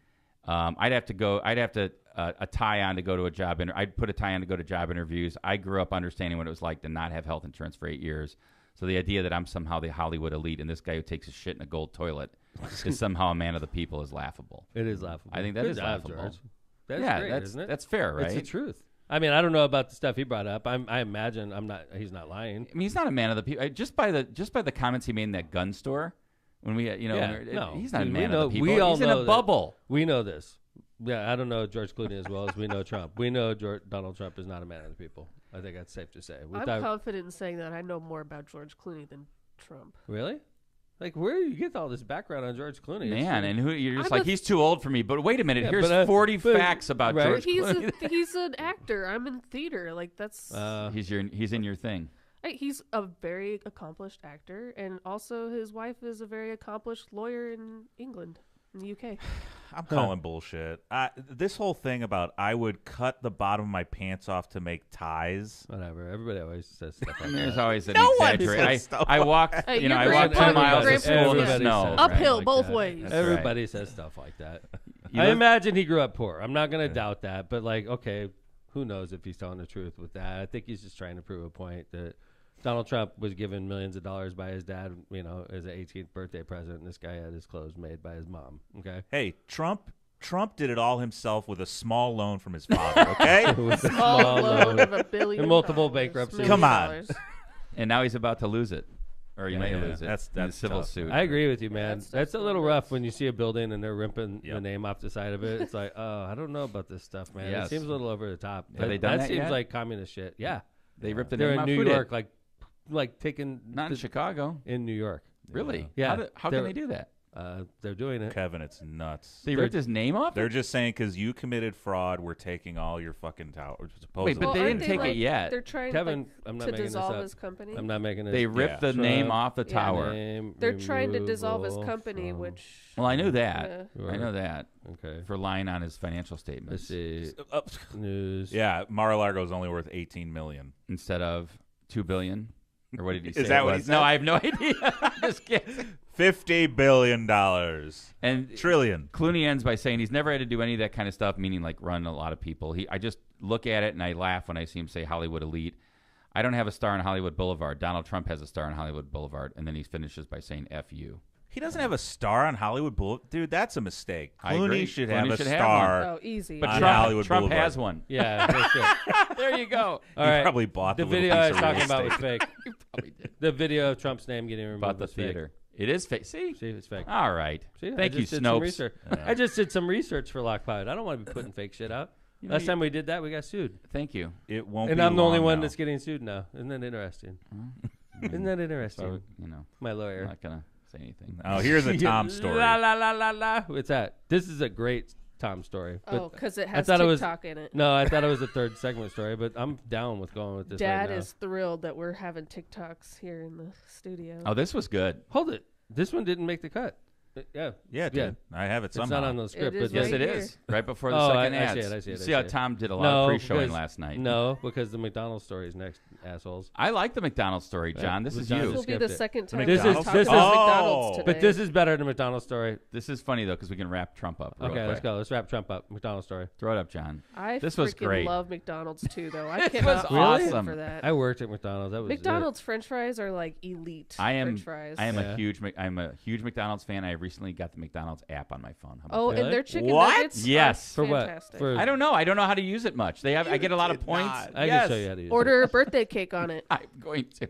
I'd have to a tie on to go to a job. I'd put a tie on to go to job interviews. I grew up understanding what it was like to not have health insurance for 8 years. So the idea that I'm somehow the Hollywood elite and this guy who takes his shit in a gold toilet is somehow a man of the people is laughable. It is laughable. I think that Good is job, laughable. George. That's great, that's isn't it? that's fair, right? It's the truth. I mean, I don't know about the stuff he brought up. I imagine he's not lying. I mean, he's not a man of the people. Just by the comments he made in that gun store when we, he's not a man of the people. We all he's in know a bubble. We know this. Yeah, I don't know George Clooney as well as we know Trump. We know Donald Trump is not a man of the people. I think that's safe to say. I'm confident in saying that I know more about George Clooney than Trump. Really? Like, where do you get all this background on George Clooney? Man, and you're just I'm like, he's too old for me. But wait a minute, Yeah, here's 40 facts about right? George Clooney. He's an actor. I'm in theater. Like that's. He's in your thing. He's a very accomplished actor, and also his wife is a very accomplished lawyer in England, in the UK. I'm calling bullshit. This whole thing about I would cut the bottom of my pants off to make ties. Whatever. Everybody always says stuff like There's that. always an No one exaggerate. says stuff I walked, Hey, your I walked 2 grandpa- miles to your school in the Everybody snow. says Uphill, like both that. ways. That's Everybody says stuff like that. You I live- imagine he grew up poor. I'm not going to doubt that. But, like, okay, who knows if he's telling the truth with that. I think he's just trying to prove a point that Donald Trump was given millions of dollars by his dad, as an 18th birthday present, and this guy had his clothes made by his mom. Okay? Hey, Trump did it all himself with a small loan from his father, okay? With a Small small loan loan. of $1 billion. And multiple bankruptcies. Come on. $1 million. And now he's about to lose it. Or he may Yeah, lose it. that's in a civil tough. suit. I agree with you, man. That's That's a little definitely rough when you see a building and they're ripping the Yep. name off the side of it. It's like, oh, I don't know about this stuff, man. Yes. It seems a little over the top. Have they done that that seems yet? like communist shit. Yeah. They ripped the They're name in off. New Who did? York, like taking Not in Chicago. In New York. Really? Yeah. How can they do that? They're doing it. Kevin, it's nuts. They ripped his name off? They're just saying because you committed fraud, we're taking all your fucking towers. Wait, but they aren't didn't take it yet. They're trying Kevin, I'm not to making this dissolve up. his company. I'm not making this. They ripped the name off the tower. They're trying to dissolve his company, which... Well, I knew that. I know that. Okay. For lying on his financial statements. Let's see. News. Yeah, Mar-a-Lago is only worth $18 million Instead of $2 billion? Or what did he say? Is that it what was? he said? No, I have no idea. I'm just kidding. $50 billion. And Trillion. Clooney ends by saying he's never had to do any of that kind of stuff, meaning like run a lot of people. I just look at it and I laugh when I see him say Hollywood elite. I don't have a star on Hollywood Boulevard. Donald Trump has a star on Hollywood Boulevard. And then he finishes by saying F you. He doesn't have a star on Hollywood Boulevard. Dude, that's a mistake. I agree. Clooney should Clooney have should a have star. Oh, easy. But on Trump Hollywood Boulevard. has one. Yeah. That's it. There you go. All He right. probably bought the the little video I piece was of real talking about was estate. fake. He probably did. The video of Trump's name getting removed About the was fake. theater. It is fake. See? See, it's fake. All right. See, I Thank you, just did some Snopes. research. Yeah. I just did some research for Lockpod. I don't want to be putting fake shit out. Last time we did that, we got sued. Thank you. It won't And be I'm the only long one now. that's getting sued now. Isn't that interesting? Isn't that interesting? So, My I'm lawyer. not going to say anything. Oh, here's a Tom story. La la la la la. What's that? This is a great Tom story. Oh, because it I has thought it was- TikTok in it. No, I thought it was a third segment story, but I'm down with going with this Dad right now. is thrilled that we're having TikToks here in the studio. Oh, this was good. Hold it. This one didn't make the cut. Yeah. Yeah, dude. I have it It's somehow. not on the script. It is but Yes, right it here. is. Right before the Oh, second I ads. see it, I see it, I See how see it. Tom did a lot No, of pre-showing because- last night. No, because the McDonald's story is next, assholes. I like the McDonald's story, John. This is John you. This will be skipped the it. second time This we've is- talked this about is- McDonald's Oh. today. But this is better than McDonald's story. This is funny, though, because we can wrap Trump up real Okay, quick. let's go. Let's wrap Trump up. McDonald's story. Throw it up, John. I This was freaking great. love McDonald's too, though. I This cannot was awesome. for that. I worked at McDonald's. That was McDonald's French fries are like elite. I am. French fries. I am Yeah. I'm a huge McDonald's fan. I recently got the McDonald's app on my phone. How about Oh, that? Really? and their chicken What? nuggets. Yes. are For what? fantastic. For I don't know. I don't know how to use it much. They have. I get a lot of did points. not. I Yes. can show you how to use it. Order a birthday cake on it. I'm going to.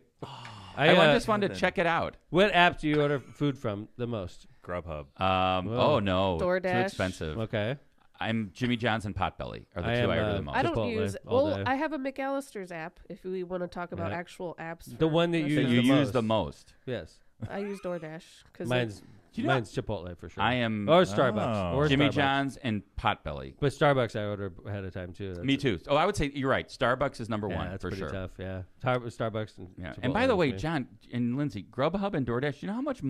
I I just wanted to check it out. What app do you order food from the most? Grubhub. Oh no, too DoorDash. expensive. Okay. I'm Jimmy John's and Potbelly are the I two am, I order the most. I don't Chipotle use. all Well, day. I have a McAllister's app. If we want to talk about Yeah. actual apps, The for one that you that restaurants. you the use most. the most. Yes. I use DoorDash because Mine's You know- mine's Chipotle for sure. I am Or Starbucks. Oh. Or Jimmy Starbucks. John's and Potbelly. But Starbucks I order ahead of time too. That's Me it. too. Oh, I would say you're right. Starbucks is number Yeah, one that's for pretty sure. tough. Yeah. Starbucks and Yeah. Chipotle And by the with way, me. John and Lindsay, Grubhub and DoorDash, you know how much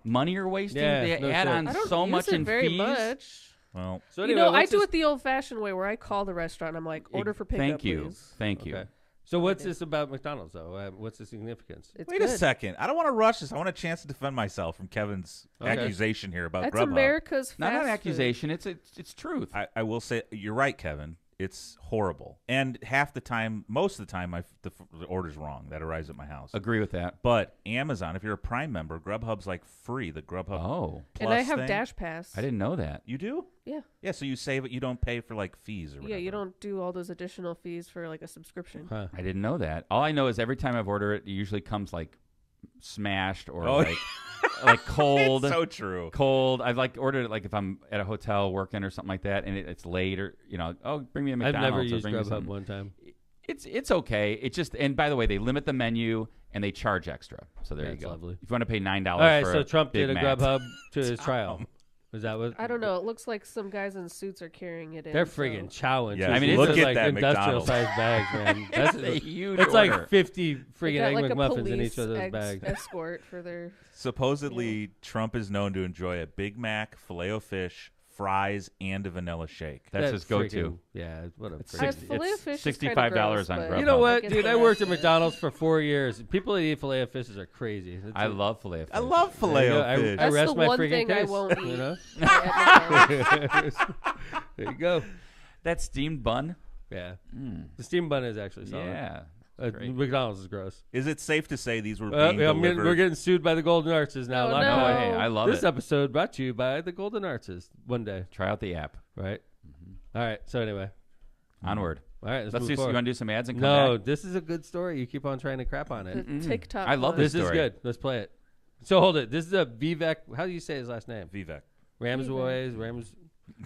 money you're wasting? Yeah, They no add shit. on I don't so use much it in very fees. much. Well, So You anyway, know, I what's do this- it the old-fashioned way, where I call the restaurant. I'm like, order for pickup, Thank you. please. Thank you. Okay. So what's this about McDonald's though? What's the significance? It's wait good. a second. I don't want to rush this. I want a chance to defend myself from Kevin's Okay. accusation here about That's Grubhub. America's Not fast an food. accusation. It's truth. I will say you're right, Kevin. It's horrible, and half the time, most of the time, the order's wrong that arrives at my house. Agree with that. But Amazon, if you're a Prime member, Grubhub's like free. The Grubhub Oh, And I Plus have thing. Dash Pass. I didn't know that. You do? Yeah. Yeah. So you save it. You don't pay for like fees or whatever. Yeah, you don't do all those additional fees for like a subscription. Huh. I didn't know that. All I know is every time I've ordered it, it usually comes like smashed or Oh, like cold. It's so true. Cold. I've like ordered it like if I'm at a hotel working or something like that, and it's late or oh, bring me a McDonald's. I've never or used bring me Grubhub something. one time. It's okay. It just and by the way, they limit the menu and they charge extra. So there That's you go. lovely. If you want to pay $9 All right, for so a Trump Big did a Mac. Grubhub to his trial. Is that what? I don't know. It looks like some guys in suits are carrying it in. They're so- friggin' chowing. Yeah, too. I mean, These look are at like that industrial McDonald's. sized bags, man. That's a huge It's order. like 50 They friggin' got Egg like a McMuffins in police each of those bags. escort for their. Supposedly, Trump is known to enjoy a Big Mac, Filet-O-Fish, fries, and a vanilla shake. That's his go-to. friggin'- Yeah, what a It's friggin'- Filet-O-Fish is kinda $65 gross, on but- Grubhub. You know what, guess dude? I that- worked at McDonald's for 4 years. People that eat filet of fishes are crazy. It's I love filet of fish. I love There you go. Filet-O-Fish. I That's rest the my one friggin' thing I case, won't you eat. know? at McDonald's. There you go. that steamed bun. Yeah, Mm. the steam bun is actually solid. Yeah. Great. McDonald's is gross. Is it safe to say these were Well, being yeah, delivered? we're getting sued by the Golden Arches now. Oh, Lock no. on. Hey, I love This it. episode brought to you by the Golden Arches. One day, Try out the app. right? All right. So anyway, Onward. all right. Let's move do. You forward. want to do some ads and come No, back? this is a good story. You keep on trying to crap on The it. TikTok. I love one. This is story. good. Let's play it. So hold it. This is a Vivek. How do you say his last name? Vivek. Rams.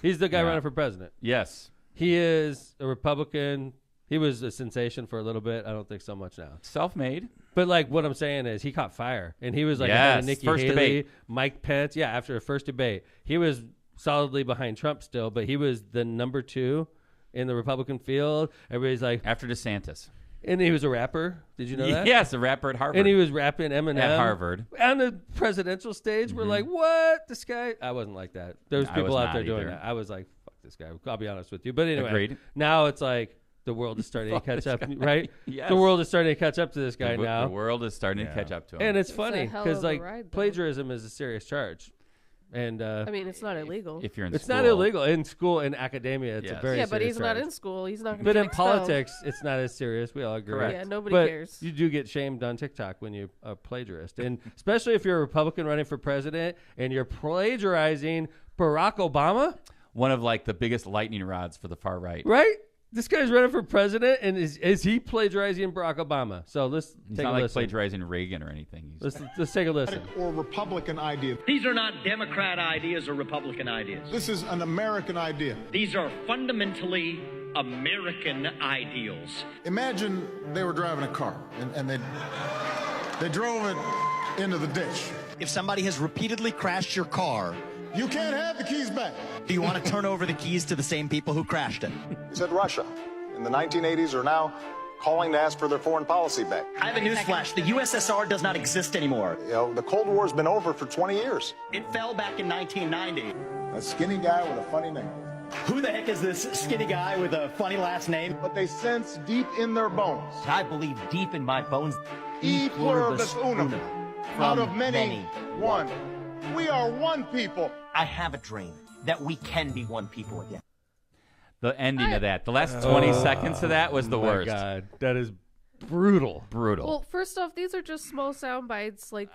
He's the guy Yeah. running for president. Yes. He is a Republican. He was a sensation for a little bit. I don't think so much now. Self-made. But like what I'm saying is he caught fire, and he was like Yes, ahead of Nikki first Haley, debate. Mike Pence. Yeah, after the first debate, he was solidly behind Trump still, but he was the number 2 in the Republican field. Everybody's like, After DeSantis. and he was a rapper. Did you know that? Yes, a rapper at Harvard. And he was rapping Eminem at Harvard. on the presidential stage. We're like, what? This guy? I wasn't like that. There's I people was out there not doing either. that. I was like, fuck this guy. I'll be honest with you. But anyway, Agreed. now it's like the world is starting to Fuck catch this up, guy. right? Yes. The world is starting to catch up to this guy The now. world is starting to Yeah. catch up to him. And it's It's funny a hell because of a like ride, though. plagiarism is a serious charge. And I mean, it's not illegal. if you're in it's school, not illegal in school, in academia. It's a Yes. very Yeah, but serious he's not charge. in school. He's not. But gonna in get expelled. politics, it's not as serious. We all agree. Correct. Yeah, nobody But cares. you do get shamed on TikTok when you're a plagiarist. And especially if you're a Republican running for president and you're plagiarizing Barack Obama, one of like the biggest lightning rods for the far right. right? This guy's running for president, and is he plagiarizing Barack Obama? So let's He's take not a like listen. plagiarizing Reagan or anything. He's Let's take a listen. Or Republican idea. These are not Democrat ideas or Republican ideas. This is an American idea. These are fundamentally American ideals. Imagine they were driving a car and they drove it into the ditch. If somebody has repeatedly crashed your car, You can't have the keys back. do you want to turn over the keys to the same people who crashed it? He said Russia in the 1980s are now calling to ask for their foreign policy back. I have a newsflash. The USSR does not exist anymore. You know, the Cold War's been over for 20 years. It fell back in 1990. A skinny guy with a funny name. Who the heck is this skinny guy with a funny last name? But they sense deep in their bones. I believe deep in my bones. E pluribus unum. Out of many, one. We are one people. I have a dream that we can be one people again. the ending of that. The last 20 seconds of that was the Oh my worst. God, that is brutal. Brutal. Well, first off, these are just small sound bites, like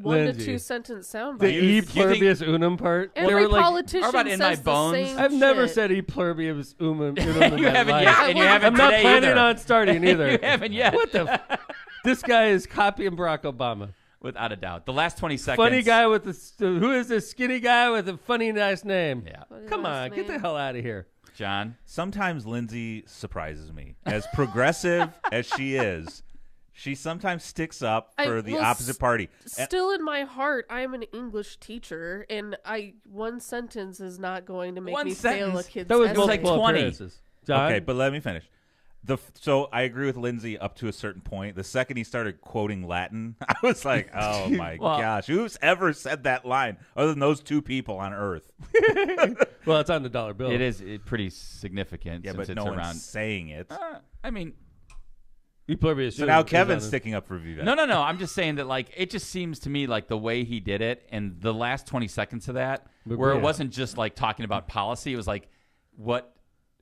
1 to Lindsay. 2 sentence sound The bites. E think- pluribus unum part. They Every were like, politician How about in my says bones? the same I've never shit. said E pluribus unum in you my haven't life. yet, and you haven't I'm not today planning either. on starting either. You haven't yet. What the? This guy is copying Barack Obama. Without a doubt. The last 20 seconds. Funny guy with the who is this skinny guy with a funny nice name? Yeah. Funny Come last on, get the name. hell out of here. John. Sometimes Lindsay surprises me. As progressive as she is, she sometimes sticks up for the opposite party. And Still in my heart, I am an English teacher, and one sentence is not going to make One me fail a sentence? kid's That was essay. like multiple 20. appearances. John? okay, but let me finish. So I agree with Lindsay up to a certain point. The second he started quoting Latin, I was like, oh my Well- gosh, who's ever said that line other than those two people on Earth? Well, it's on the dollar bill. It is pretty significant Yeah, since but it's no around. one's saying it. I mean, E pluribus So unum now is Kevin's on sticking up for Vivek. no. I'm just saying that, like, it just seems to me like the way he did it and the last 20 seconds of that, But where yeah. it wasn't just like talking about policy, it was like what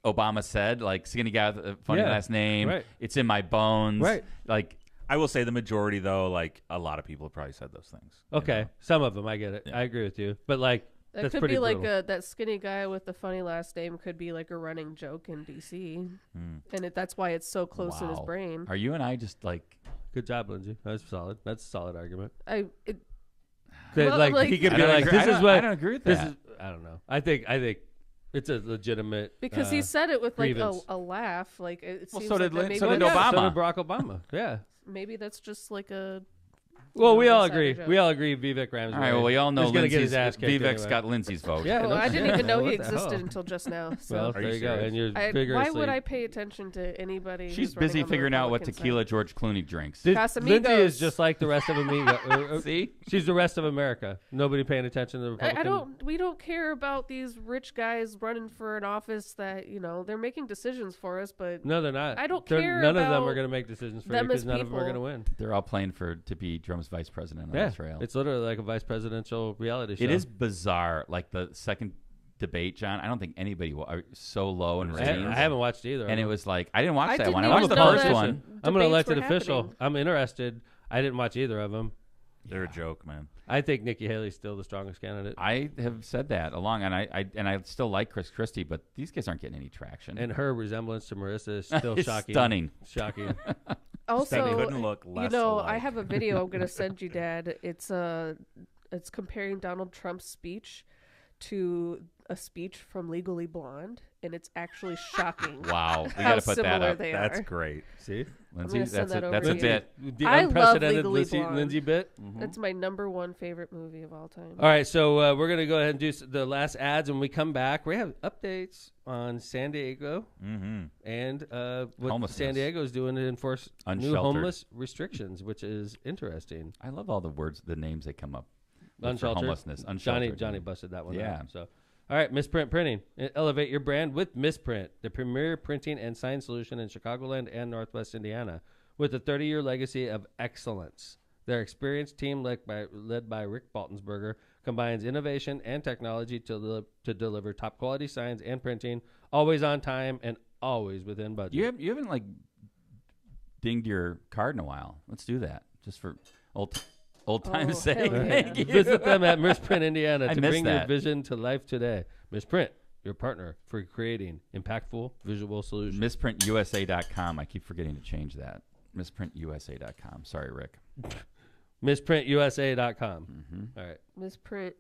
Obama said, like skinny guy with a funny Yeah, last name. right. It's in my bones. Right. Like, I will say the majority, though, like a lot of people have probably said those things. you Okay, know? some of them I get it. I agree with you, but like That that's could pretty be like brutal. that skinny guy with the funny last name could be like a running joke in DC, and that's why it's so close in his wow. brain. Are you and I just like. Good job, Lindsay. That's solid. That's a solid argument. Well, Like, like- he could I be don't like, agree- "This I is don't- what I don't agree with this that. is." I don't know. I think it's a legitimate Because he said it with like grievance. a laugh, like it Well, seems so like did that Lin- maybe so did Yeah, Obama. so did Barack Obama. Yeah. maybe that's just like a. Well, we all insider agree. joke. We all agree. Vivek Ramsey. All right, well, we all know He's gonna get his Lindsay's, ass kicked Vivek's anyway. got Lindsay's vote. Yeah, Well, no I shit. didn't even know he What the existed hell? until just now. So Well, Are there you you go. serious? And you're why vigorously. would I pay attention to anybody? She's who's running busy on the figuring out what Republican side? tequila George Clooney drinks. Lindsay Casamigos. is just like the rest of Amiga. See? She's the rest of America. Nobody paying attention to the Republican. I don't. We don't care about these rich guys running for an office that they're making decisions for us, but No, they're not. I don't They're- care None of them about are going to make decisions for you them because as none of them are going to people. win. They're all playing to be Trump's vice president on Yeah, this trail. it's literally like a vice presidential reality show. It is bizarre. Like the second debate, John. I don't think anybody are so low in I ratings. haven't watched either. of And it them. was like I didn't watch I that didn't one. I even watched the know first that one. I'm an debates elected were official. happening. I'm interested. I didn't watch either of them. They're a joke, man. I think Nikki Haley's still the strongest candidate. I have said that along, and I still like Chris Christie, but these guys aren't getting any traction. And her resemblance to Marissa is still It's shocking. stunning. Shocking. also, couldn't look less I alike. have a video I'm gonna send you, Dad. It's comparing Donald Trump's speech to a speech from Legally Blonde, and it's actually shocking. Wow. We how got to put that similar up. they That's are. great. See? Lindsay, gonna send that over that's to a you. bit. The I love unprecedented Legally Lindsay, Blonde. Lindsay bit. That's my number one favorite movie of all time. All right, so we're going to go ahead and do the last ads. When we come back, we have updates on San Diego and what San Diego is doing to enforce new homeless restrictions, which is interesting. I love all the words, the names they come up with for Unsheltered. homelessness. Unsheltered. Johnny busted that one Yeah. out. So, all right, Misprint Printing. Elevate your brand with Misprint, the premier printing and sign solution in Chicagoland and Northwest Indiana, with a 30-year legacy of excellence. Their experienced team, led by Rick Baltensberger, combines innovation and technology to deliver top-quality signs and printing, always on time and always within budget. You haven't like dinged your card in a while. Let's do that, just for old times' sake. hell yeah. Thank you. Visit them at Misprint, Indiana, I to missed bring your that. vision to life today. Misprint, your partner for creating impactful visual solutions. MisprintUSA.com. I keep forgetting to change that. MisprintUSA.com. Sorry, Rick. MisprintUSA.com. All right. Misprint.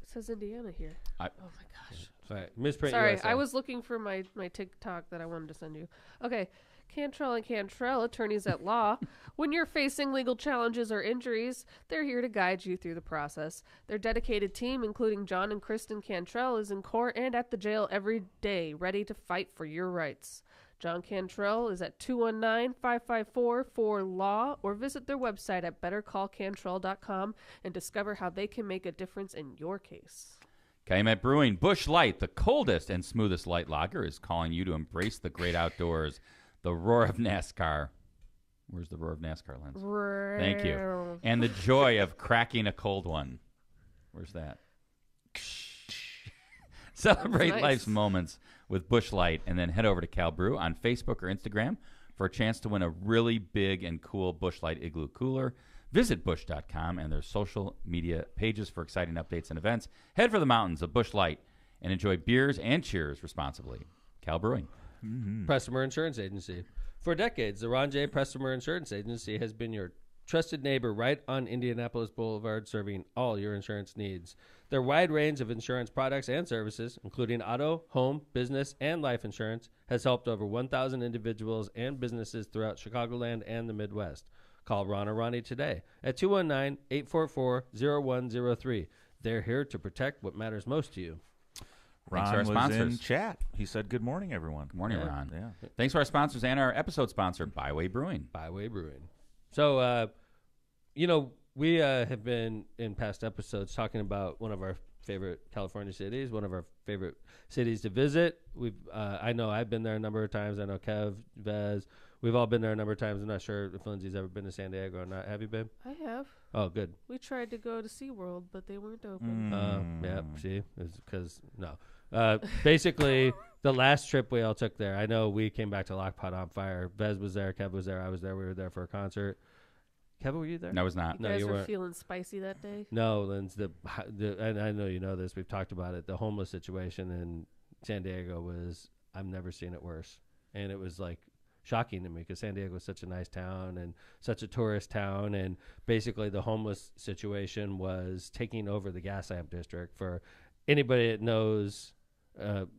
It says Indiana here. Oh my gosh. All right. Misprint Sorry, USA. I was looking for my TikTok that I wanted to send you. Okay. Cantrell and Cantrell, attorneys at law. When you're facing legal challenges or injuries, they're here to guide you through the process. Their dedicated team, including John and Kristen Cantrell, is in court and at the jail every day, ready to fight for your rights. John Cantrell is at 219-554-4LAW or visit their website at bettercallcantrell.com and discover how they can make a difference in your case. Calumet Brewing, Busch Light, the coldest and smoothest light lager, is calling you to embrace the great outdoors. The roar of NASCAR. Where's the roar of NASCAR, Lens? Thank you. And the joy of cracking a cold one. Where's that? Celebrate Nice. life's moments with Busch Light, and then head over to Cal Brew on Facebook or Instagram for a chance to win a really big and cool Busch Light Igloo cooler. Visit Busch.com and their social media pages for exciting updates and events. Head for the mountains of Busch Light and enjoy beers and cheers responsibly. Cal Brewing. Pressemer Insurance Agency. For decades, the Ron J. Pressemer Insurance Agency has been your trusted neighbor right on Indianapolis Boulevard, serving all your insurance needs. Their wide range of insurance products and services, including auto, home, business, and life insurance, has helped over 1,000 individuals and businesses throughout Chicagoland and the Midwest. Call Ron or Ronnie today at 219-844-0103. They're here to protect what matters most to you. Thanks to Ron our was sponsors. in chat. He said, "Good morning, everyone." Good morning, Yeah. Ron. Yeah. Thanks to our sponsors and our episode sponsor, Byway Brewing. Byway Brewing. So, we have been in past episodes talking about one of our favorite California cities, one of our favorite cities to visit. I know I've been there a number of times. I know Kev, Vez, we've all been there a number of times. I'm not sure if Lindsay's ever been to San Diego or not. Have you been? I have. Oh, good. We tried to go to SeaWorld, but they weren't open. Yeah, see, it's because no. Basically, the last trip we all took there, I know we came back to Lockpot on Fire. Vez was there, Kev was there, I was there. We were there for a concert. Kevin, were you there? No, I was not. You No, guys you were weren't. feeling spicy that day? No, Linz, and I know you know this. We've talked about it. The homeless situation in San Diego was, I've never seen it worse. And it was like shocking to me because San Diego is such a nice town and such a tourist town. And basically the homeless situation was taking over the gas lamp district. For anybody that knows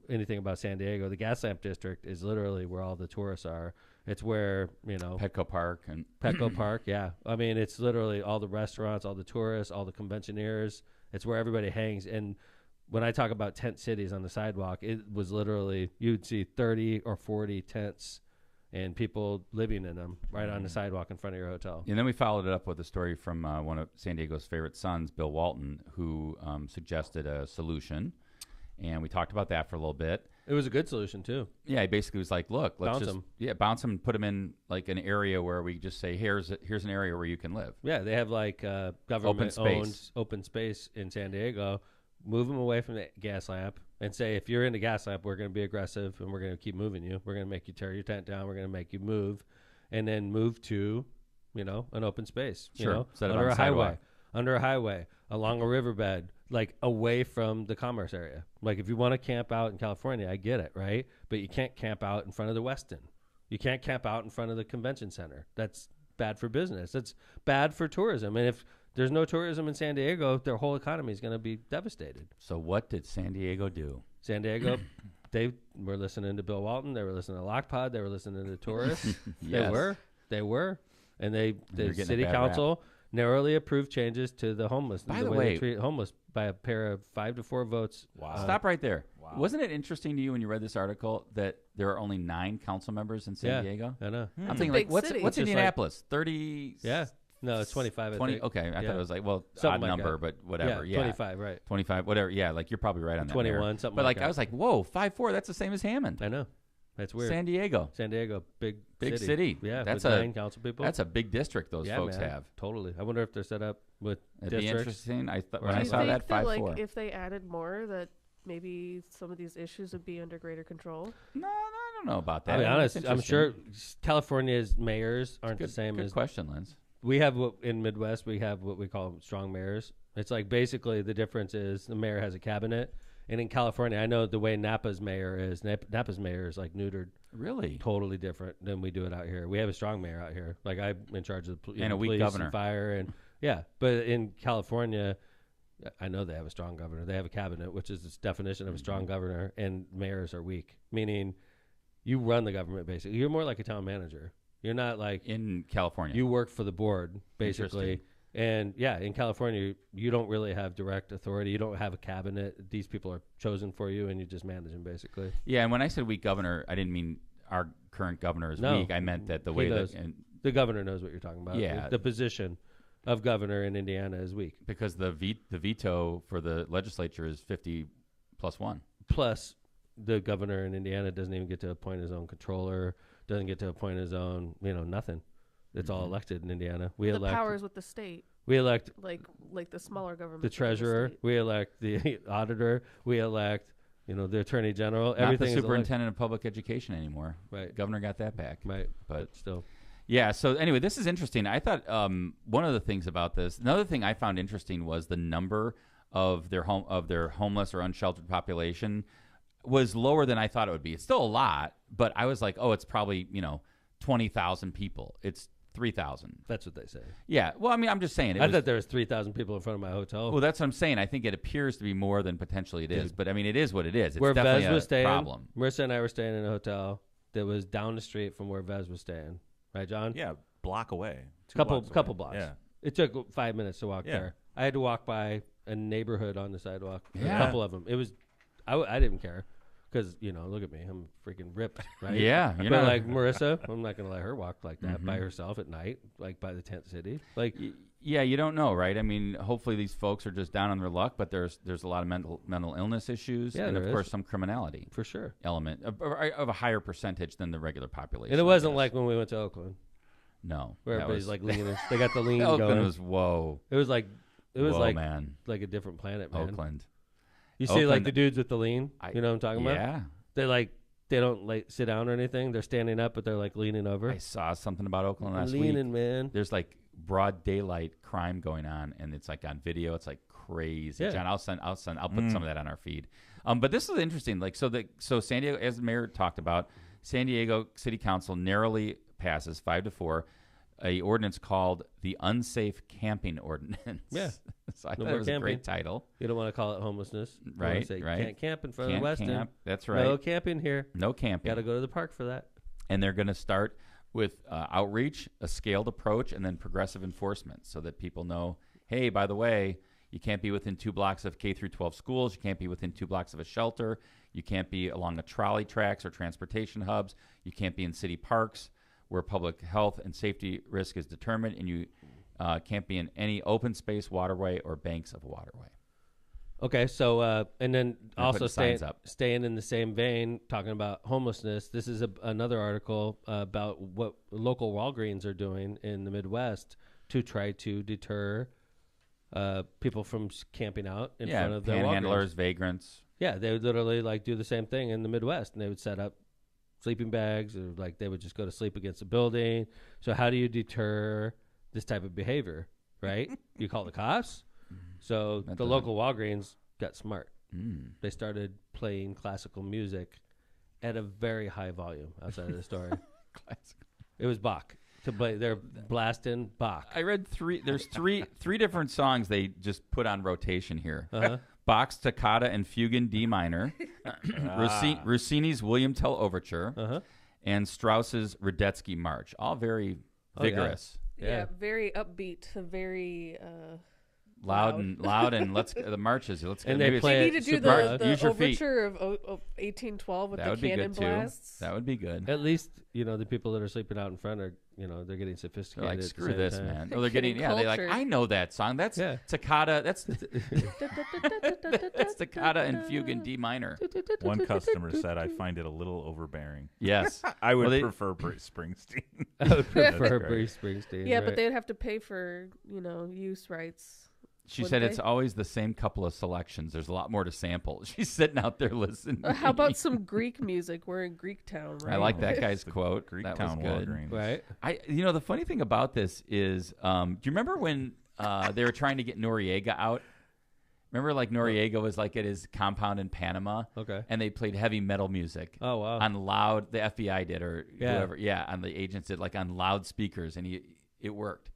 anything about San Diego, the gas lamp district is literally where all the tourists are. It's where, Petco Park. Petco Park, yeah. I mean, it's literally all the restaurants, all the tourists, all the conventioneers. It's where everybody hangs. And when I talk about tent cities on the sidewalk, it was literally, you'd see 30 or 40 tents and people living in them right on the sidewalk in front of your hotel. And then we followed it up with a story from one of San Diego's favorite sons, Bill Walton, who suggested a solution. And we talked about that for a little bit. It was a good solution, too. Yeah, he basically was like, look, let's Bounce just 'em. bounce them and put them in like an area where we just say, here's an area where you can live. Yeah, they have like government-owned open space in San Diego. Move them away from the gas lamp and say, if you're in the gas lamp, we're going to be aggressive and we're going to keep moving you. We're going to make you tear your tent down. We're going to make you move, and then move to, an open space. Sure. Instead of under on a the highway, sidewalk. under a highway, along a riverbed, like away from the commerce area. Like if you want to camp out in California, I get it, right? But you can't camp out in front of the Westin. You can't camp out in front of the convention center. That's bad for business. That's bad for tourism. And if there's no tourism in San Diego, their whole economy is going to be devastated. So what did San Diego do? San Diego They were listening to Bill Walton. They were listening to Lockpod. They were listening to Tourists. Yes. They were. And the getting city a bad council narrowly approved changes to the homeless. By the the way, way, they treat homeless by a pair of 5 to 4 votes. Wow. Stop right there. Wow. Wasn't it interesting to you when you read this article that there are only 9 council members in San Diego? I know. I'm thinking, Big like, city. what's Just Indianapolis? 30? Yeah. No, it's 25, 20? I think. Okay, I thought it was like, well, Something odd like number, that. but whatever. Yeah, 25, right. 25, whatever. Yeah, like, you're probably right on that. 21, Mayor. something But, like I that. was like, whoa, 5-4, that's the same as Hammond. I know. That's weird. San Diego. San Diego, big city. Yeah, That's with a 9 council people. That's a big district those folks man, have. Totally. I wonder if they're set up with It'd be districts. interesting. When Do I you saw think that, 5-4. like, if they added more, that maybe some of these issues would be under greater control? No, I don't know about that. I'll be honest. It's I'm sure interesting. California's mayors aren't Good, the same good as question, Linz. we have. In Midwest, we have what we call strong mayors. It's like basically the difference is the mayor has a cabinet, and in California, I know the way Napa's mayor is. Napa's mayor is like neutered. Really? Totally different than we do it out here. We have a strong mayor out here. Like I'm in charge of the And a weak police governor. and fire, and yeah. But in California, I know they have a strong governor. They have a cabinet, which is the definition of a strong governor, and mayors are weak, meaning you run the government basically. You're more like a town manager. You're not like In California. you work for the board basically. Interesting. And yeah, in California, you don't really have direct authority. You don't have a cabinet. These people are chosen for you, and you just manage them basically. Yeah, and when I said weak governor, I didn't mean our current governor is No. weak. I meant that the He way knows. that and The governor knows what you're talking about. Yeah. The position of governor in Indiana is weak. because the veto for the legislature is 50+1. Plus, the governor in Indiana doesn't even get to appoint his own controller, doesn't get to appoint his own, nothing. It's all elected in Indiana. We The elect powers with the state, we elect like the smaller government. the treasurer, we elect the auditor, we elect, the attorney general. Not the Everything is superintendent of public education anymore. Right. Governor got that back. right, But still. yeah, so anyway, this is interesting. I thought one of the things about this, another thing I found interesting was the number of their homeless or unsheltered population was lower than I thought it would be. It's still a lot, but I was like, oh, it's probably 20,000 people. It's 3,000. That's what they say. Yeah. Well, I mean, I'm just saying. I thought there was 3,000 people in front of my hotel. Well, that's what I'm saying. I think it appears to be more than potentially it is, but I mean, it is what it is. It's where definitely Vez was a staying, problem. Marissa and I were staying in a hotel that was down the street from where Vez was staying. Right, John? Yeah, block away. Couple away. blocks. Yeah. It took 5 minutes to walk Yeah. there. I had to walk by a neighborhood on the sidewalk. Yeah. A couple of them. It was, I didn't care because look at me, I'm freaking ripped. Right? Yeah, But like Marissa, I'm not gonna let her walk like that by herself at night, like by the tent city. Like, Yeah, you don't know, right? I mean, hopefully these folks are just down on their luck, but there's a lot of mental illness issues, Yeah, and of there course is. some criminality for sure. element of a higher percentage than the regular population. And it I wasn't guess. like when we went to Oakland, no, where that everybody's was- like leaning. They got the lean Oakland going. was whoa. It was like Whoa, man. like a different planet, man. Oakland. You see, like Oakland- the dudes with the lean. You know what I'm talking about? Yeah, They don't like sit down or anything. They're standing up, but they're like leaning over. I saw something about Oakland last Leaning, week. man. There's like broad daylight crime going on, and it's like on video. It's like crazy. Yeah. John, I'll put some of that on our feed. But this is interesting. Like so San Diego, as the mayor talked about, San Diego City Council narrowly passes 5-4 a ordinance called the Unsafe Camping Ordinance. Yeah. So I No thought more it was a great camping. title. You don't want to call it homelessness. You wanna Right, say, right. Can't camp in front Can't of Weston. camp. That's right. No camping here. No camping. Got to go to the park for that. And they're going to start with outreach, a scaled approach, and then progressive enforcement so that people know, hey, by the way, you can't be within 2 blocks of K through 12 schools. You can't be within 2 blocks of a shelter. You can't be along the trolley tracks or transportation hubs. You can't be in city parks where public health and safety risk is determined. And you can't be in any open space, waterway, or banks of a waterway. Okay, so and then They're also putting signs up. staying in the same vein, talking about homelessness. This is another article about what local Walgreens are doing in the Midwest to try to deter people from camping out in front of their panhandlers, Walgreens. vagrants. Yeah, they would literally like do the same thing in the Midwest, and they would set up sleeping bags, or like they would just go to sleep against a building. So how do you deter this type of behavior? Right? You call the cops. So That the doesn't- local Walgreens got smart. Mm. They started playing classical music at a very high volume outside of the store. It was Bach. They're blasting Bach. I read there's three different songs they just put on rotation here. Uh-huh. Bach's Toccata and Fugue in D minor, Rossini's William Tell Overture, and Strauss's Radetzky March. All very vigorous. Yeah, very upbeat, very loud and let's the marches. Let's and they play. You need to do the overture of 1812 with the cannon blasts. That would be good. At least the people that are sleeping out in front are they're getting sophisticated. They're like, at screw the same this, time. man. They're getting they're like, I know that song. That's Toccata. That's Toccata and Fugue in D minor. One customer said, I find it a little overbearing. Yes. I would prefer Springsteen. I would prefer Bruce Springsteen. Yeah, but they'd have to pay for, use rights. She said it's always the same couple of selections. There's a lot more to sample. She's sitting out there listening. How about some Greek music? We're in Greek town, right? I like that guy's quote. Greek that town, was good. Walgreens. Right. The funny thing about this is, do you remember when they were trying to get Noriega out? Remember, Noriega was at his compound in Panama. Okay. And they played heavy metal music. Oh wow. On loud, the FBI did or whoever. Yeah. And the agents did on loudspeakers, and it worked.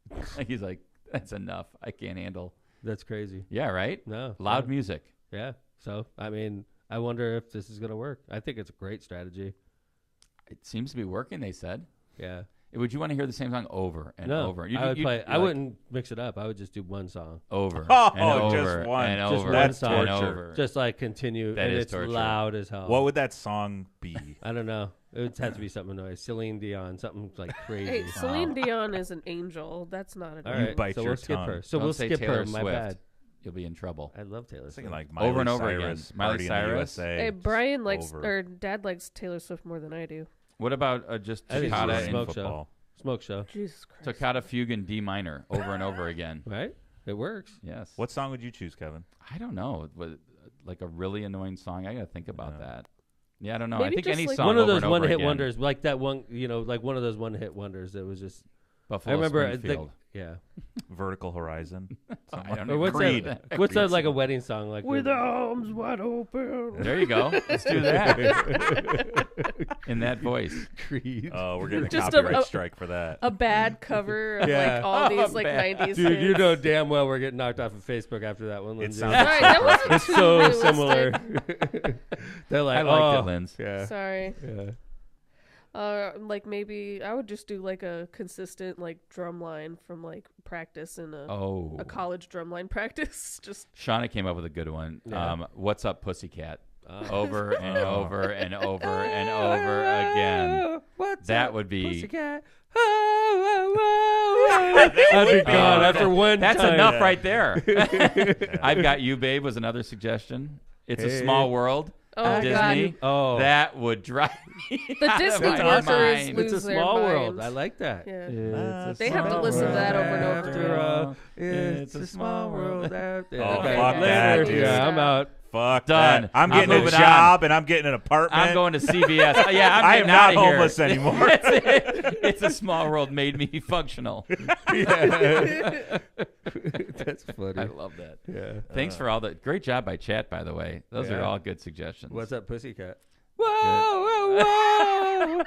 He's like, that's enough. I can't handle. That's crazy. Yeah, right? No. Loud music. Yeah. So, I wonder if this is going to work. I think it's a great strategy. It seems to be working, they said. Yeah. Would you want to hear the same song over and over? I would play. I wouldn't mix it up. I would just do one song. Over. And over. Just one. And Just over. that's and torture. over. Just continue. That and is it's torture. loud as hell. What would that song be? I don't know. It would have to be something annoying. Celine Dion, something crazy. Hey, Celine Dion is an angel. That's not a All right. bite so your we'll skip tongue. her. So Don't we'll say skip Taylor her. My Swift. bad. You'll be in trouble. I love Taylor Swift. Thinking Miley Over and over Cyrus, again. Miley Party in the Cyrus. USA. Hey, Brian Dad likes Taylor Swift more than I do. What about just I think Toccata she's a and smoke show. Smoke show. Jesus Christ. Toccata Fugue in D minor over and over again? Right? It works. Yes. What song would you choose, Kevin? I don't know. A really annoying song. I got to think about that. Yeah, I don't know. Maybe I think just any like song one of over those and over one-hit again. wonders, like that one, like one of those one-hit wonders that was just. Buffalo I remember, Springfield. Vertical Horizon. I don't Or know. what's Creed. that? What's that? Like a wedding song, like With arms wide open. There you go. Let's do that. In that voice. Creed. Oh, we're getting a Just copyright strike for that. A bad cover of Yeah. all these Bad. 90s Dude, you hits. know damn well we're getting knocked off of Facebook after that one. It Lindsay. sounds Sorry, that wasn't It's too so realistic. similar. They're like, I liked oh, it, Linz. Yeah. Sorry. Yeah. Maybe I would just do a consistent drum line from practice in a college drum line practice. Just Shauna came up with a good one. Yeah. What's up, Pussycat? Over and over and over and over again. What's That up, would be. Pussycat? I'd be gone after one That's time. enough right there. I've Got You, Babe was another suggestion. It's a Small World. Oh, Disney. God. Oh, That would drive me the out of Disney my workers mind. lose it's a their small world. minds. I like that. Yeah. It's a They have to small listen to world that over and over after again. all. It's a small world out there. Oh, Okay, fuck later. that, dude. Yeah, I'm out. Fuck Done. that. I'm I'm getting a moving on. job and I'm getting an apartment. I'm going to CVS. Yeah, I'm I getting am not outta here. homeless anymore. It's a small world made me functional. That's funny. I love that. Yeah. Thanks for all that. Great job by chat, by the way. Those are Yeah. all good suggestions. What's up, Pussycat? Whoa, whoa, whoa.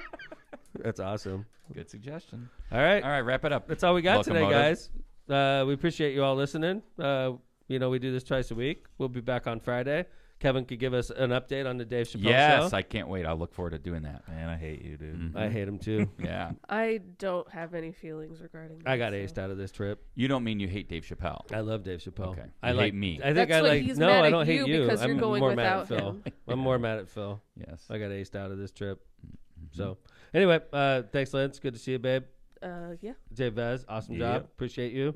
That's awesome. Good suggestion. All right. All right, wrap it up. That's all we got today, Locomotive. guys. We appreciate you all listening. We do this twice a week. We'll be back on Friday. Kevin could give us an update on the Dave Chappelle show. Yes, I can't wait. I'll look forward to doing that. Man, I hate you, dude. Mhm. I hate him too. Yeah. I don't have any feelings regarding I got this, aced out of this trip. You don't mean you hate Dave Chappelle. I love Dave Chappelle. Okay. I You like hate me. I think That's I what like. he's No, mad I at don't hate you you. because I'm you're going more mad at without Phil. him. I'm more mad at Phil. Yes. I got aced out of this trip. So anyway, thanks, Lance. Good to see you, babe. Yeah. Jay Vaz, awesome Yeah. job. Appreciate you.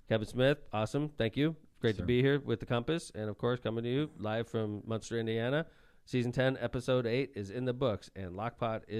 Kevin Smith, awesome. Thank you. Great to Sir. be here with the Compass. And, of course, coming to you live from Munster, Indiana. Season 10, Episode 8 is in the books, and Lockpot is